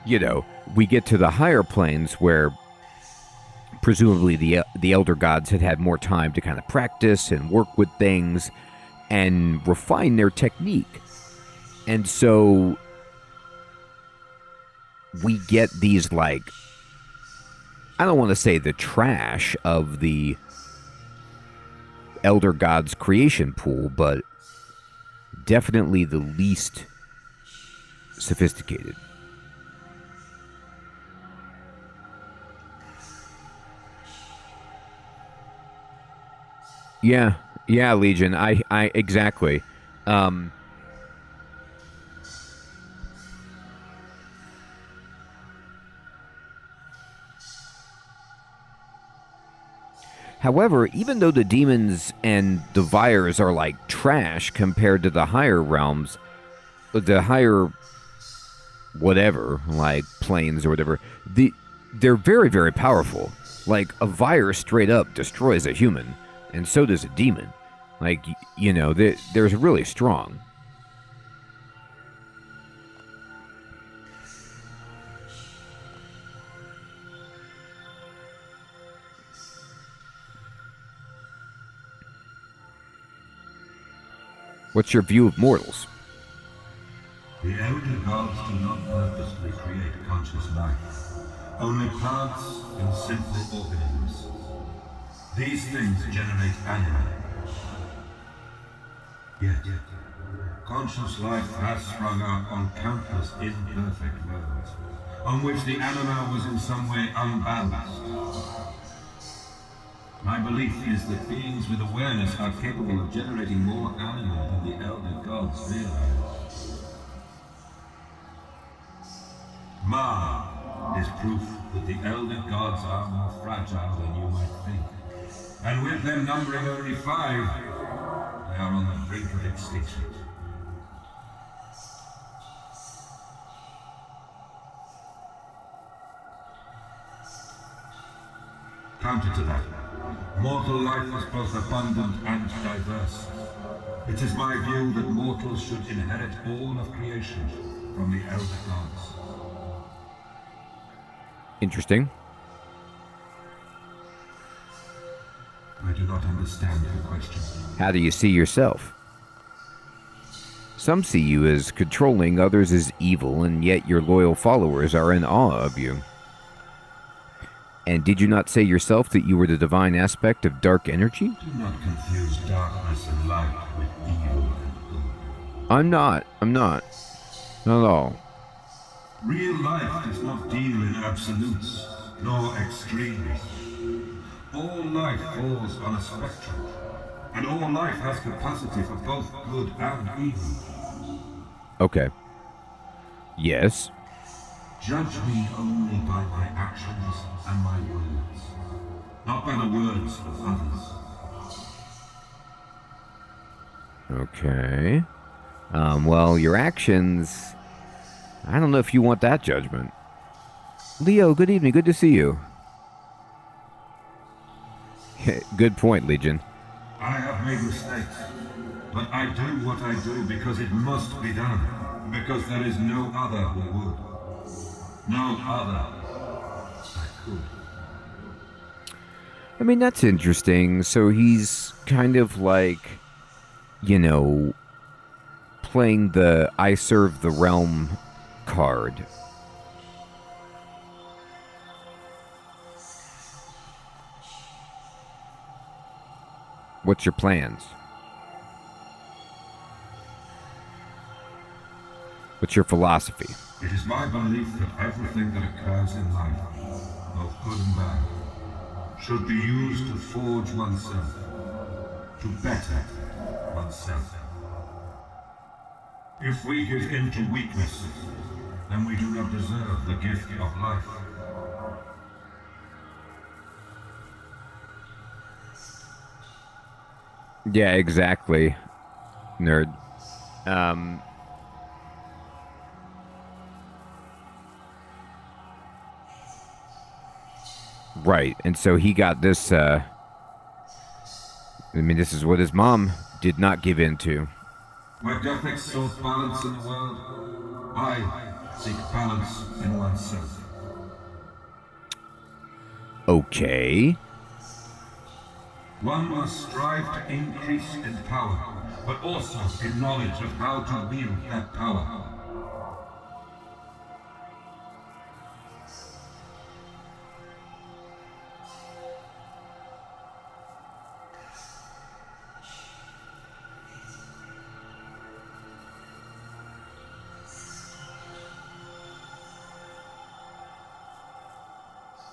you know, we get to the higher planes where presumably the Elder Gods had more time to kind of practice and work with things and refine their technique. And so we get these, like, I don't want to say the trash of the Elder Gods creation pool, but definitely the least sophisticated. Yeah, Legion. I exactly. However, even though the demons and the Vyres are like trash compared to the higher realms, the higher whatever, like planes or whatever, they're very, very powerful. Like, a Vyre straight up destroys a human, and so does a demon. Like, you know, they're really strong. What's your view of mortals? The elder gods do not purposely create conscious life, only plants and simple organisms. These things generate anima. Yet, conscious life has sprung up on countless imperfect worlds, on which the anima was in some way unbalanced. My belief is that beings with awareness are capable of generating more anima than the elder gods realize. Ma is proof that the elder gods are more fragile than you might think. And with them numbering only 5, they are on the brink of extinction. Counter to that, mortal life is both abundant and diverse. It is my view that mortals should inherit all of creation from the elder gods. Interesting. I do not understand your question. How do you see yourself? Some see you as controlling, others as evil, and yet your loyal followers are in awe of you. And did you not say yourself that you were the divine aspect of dark energy? Do not confuse darkness and light with evil and good. I'm not. Not at all. Real life does not deal in absolutes, nor extremes. All life falls on a spectrum, and all life has capacity for both good and evil. Okay. Yes. Judge me only by my actions and my words, not by the words of others. Okay. Well, your actions... I don't know if you want that judgment. Leo, good evening. Good to see you. Good point, Legion. I have made mistakes, but I do what I do because it must be done, because there is no other who would. No other I could. I mean, that's interesting. So he's kind of like, you know, playing the I serve the realm card. What's your plans? What's your philosophy? It is my belief that everything that occurs in life, both good and bad, should be used to forge oneself, to better oneself. If we give in to weakness, then we do not deserve the gift of life. Yeah, exactly, nerd. Right, and so he got this, I mean, this is what his mom did not give in to. Where Gothic sought balance in the world, I seek balance in oneself. Okay. One must strive to increase in power, but also in knowledge of how to wield that power.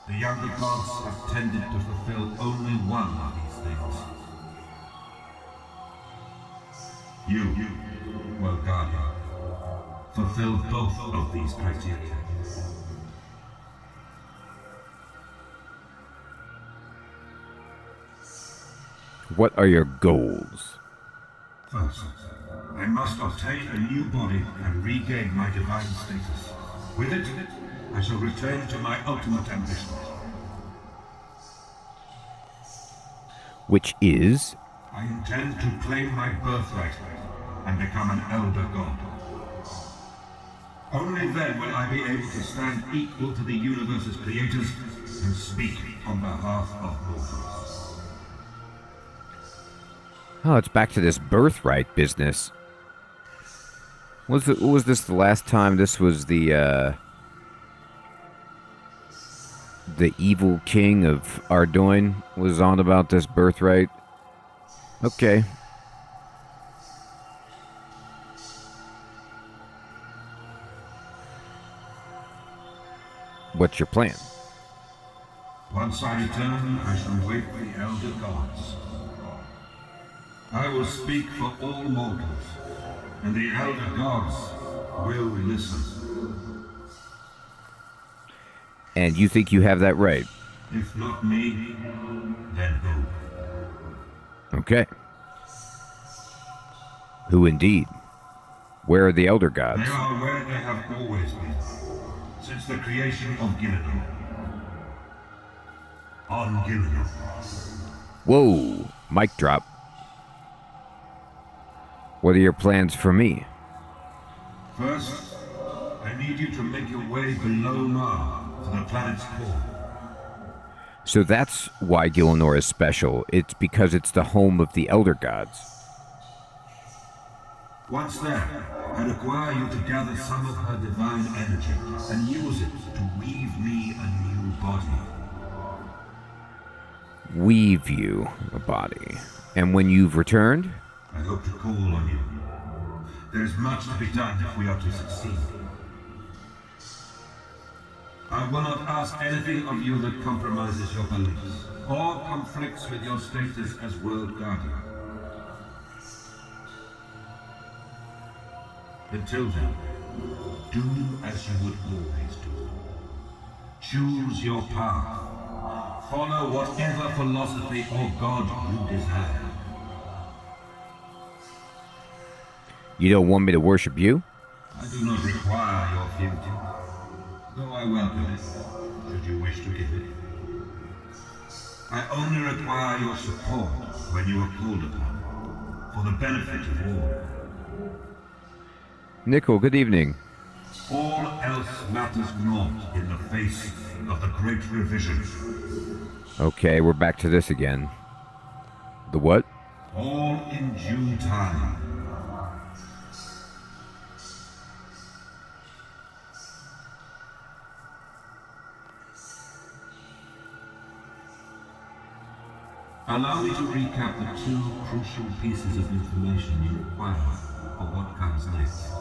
The younger gods have tended to fulfill only one of these things. You, well guardian, fulfill both of these criteria. What are your goals? First, I must obtain a new body and regain my divine status. With it, I shall return to my ultimate ambition. Which is? I intend to claim my birthright and become an elder god. Only then will I be able to stand equal to the universe's creators and speak on behalf of mortals. Oh, it's back to this birthright business. Was this the last time this was the evil king of Ardoin was on about this birthright? Okay. What's your plan? Once I return, I shall wake the Elder Gods. I will speak for all mortals, and the Elder Gods will listen. And you think you have that right? If not me, then who? Okay. Who indeed? Where are the Elder Gods? They are where they have always been, since the creation of Gillidan. On Gillidan. Whoa, mic drop. What are your plans for me? First, I need you to make your way below Mar to the planet's core. So that's why Gillinor is special. It's because it's the home of the Elder Gods. Once there, I require you to gather some of her divine energy and use it to weave me a new body. Weave you a body. And when you've returned? I hope to call on you. There's much to be done if we are to succeed. I will not ask anything of you that compromises your beliefs, or conflicts with your status as World Guardian. Until then, do as you would always do. Choose your path. Follow whatever philosophy or god you desire. You don't want me to worship you? I do not require your fealty, though I welcome it, should you wish to give it. I only require your support when you are called upon, for the benefit of all. Nickel, good evening. All else matters not in the face of the Great Revision. Okay, we're back to this again. The what? All in due time. Allow me to recap the two crucial pieces of information you require for what comes next.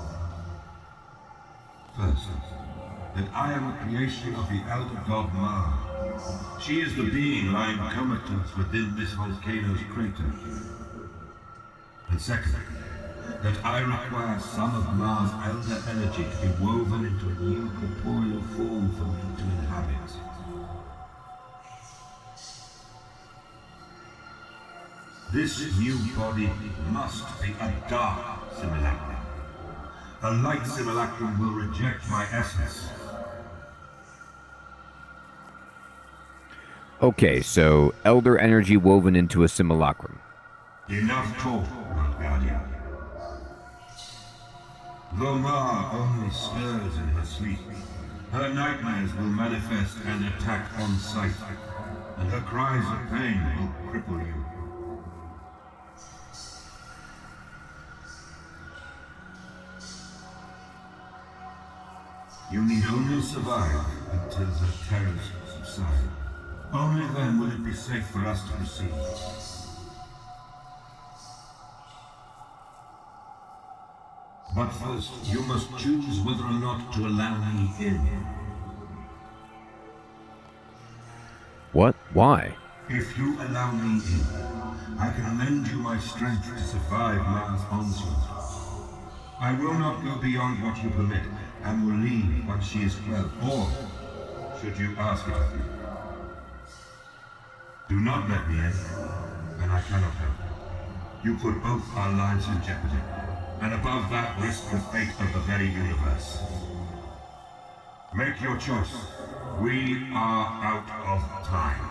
First, that I am a creation of the Elder God Mar. She is the being lying comatose within this volcano's crater. And second, that I require some of Mar's elder energy to be woven into a new corporeal form for me to inhabit. This new body must be a dark simulacrum. A light simulacrum will reject my essence. Okay, so elder energy woven into a simulacrum. Enough talk, World Guardian. Though Mar only stirs in her sleep, her nightmares will manifest and attack on sight, and her cries of pain will cripple you. You need only survive until the terrors subside. Only then will it be safe for us to proceed. But first, you must choose whether or not to allow me in. What? Why? If you allow me in, I can lend you my strength to survive Mar's onslaught. I will not go beyond what you permit, and will leave once she is well, or should you ask it of me. Do not let me in, and I cannot help. You put both our lives in jeopardy, and above that risk the fate of the very universe. Make your choice. We are out of time.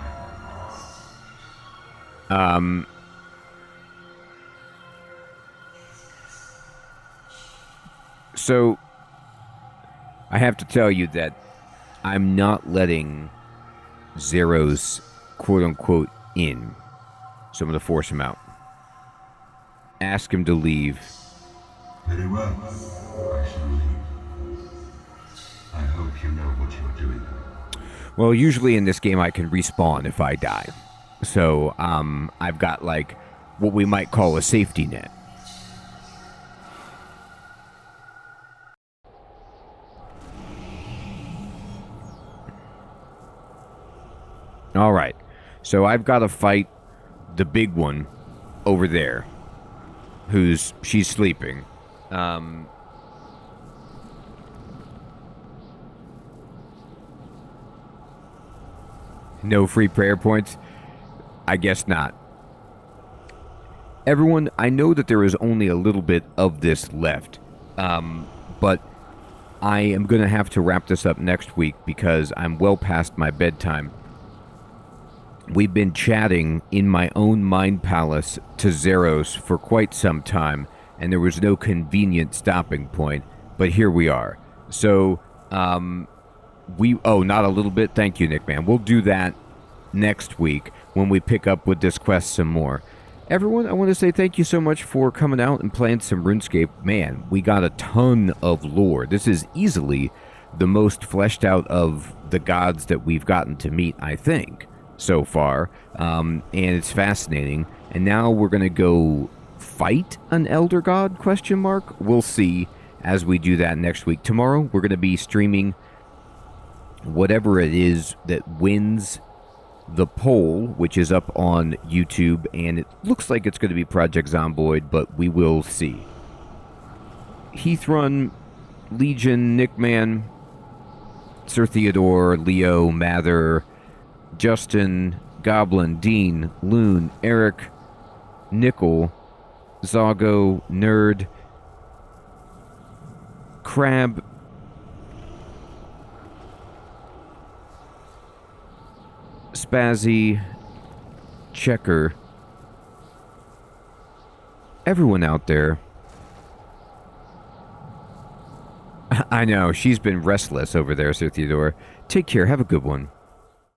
So, I have to tell you that I'm not letting Zero's quote-unquote in. So I'm going to force him out. Ask him to leave. Very well. I shall leave. I hope you know what you are doing. Well, usually in this game I can respawn if I die. So, I've got like what we might call a safety net. All right. So I've got to fight the big one over there. She's sleeping. No free prayer points? I guess not. Everyone, I know that there is only a little bit of this left, but I am going to have to wrap this up next week because I'm well past my bedtime. We've been chatting in my own mind palace to Zeros for quite some time, and there was no convenient stopping point, but here we are. So, not a little bit? Thank you, Nick, man. We'll do that next week when we pick up with this quest some more. Everyone, I want to say thank you so much for coming out and playing some RuneScape. Man, we got a ton of lore. This is easily the most fleshed out of the gods that we've gotten to meet, I think, so far. And it's fascinating. And now we're going to go fight an elder god, ? We'll see as we do that next week. Tomorrow, we're going to be streaming whatever it is that wins the poll, which is up on YouTube, and it looks like it's going to be Project Zomboid, but we will see. Heathrun, Legion, Nickman, Sir Theodore, Leo, Mather, Justin, Goblin, Dean, Loon, Eric, Nickel, Zago, Nerd, Crab, Spazzy, Checker, everyone out there. I know, she's been restless over there, Sir Theodore. Take care, have a good one.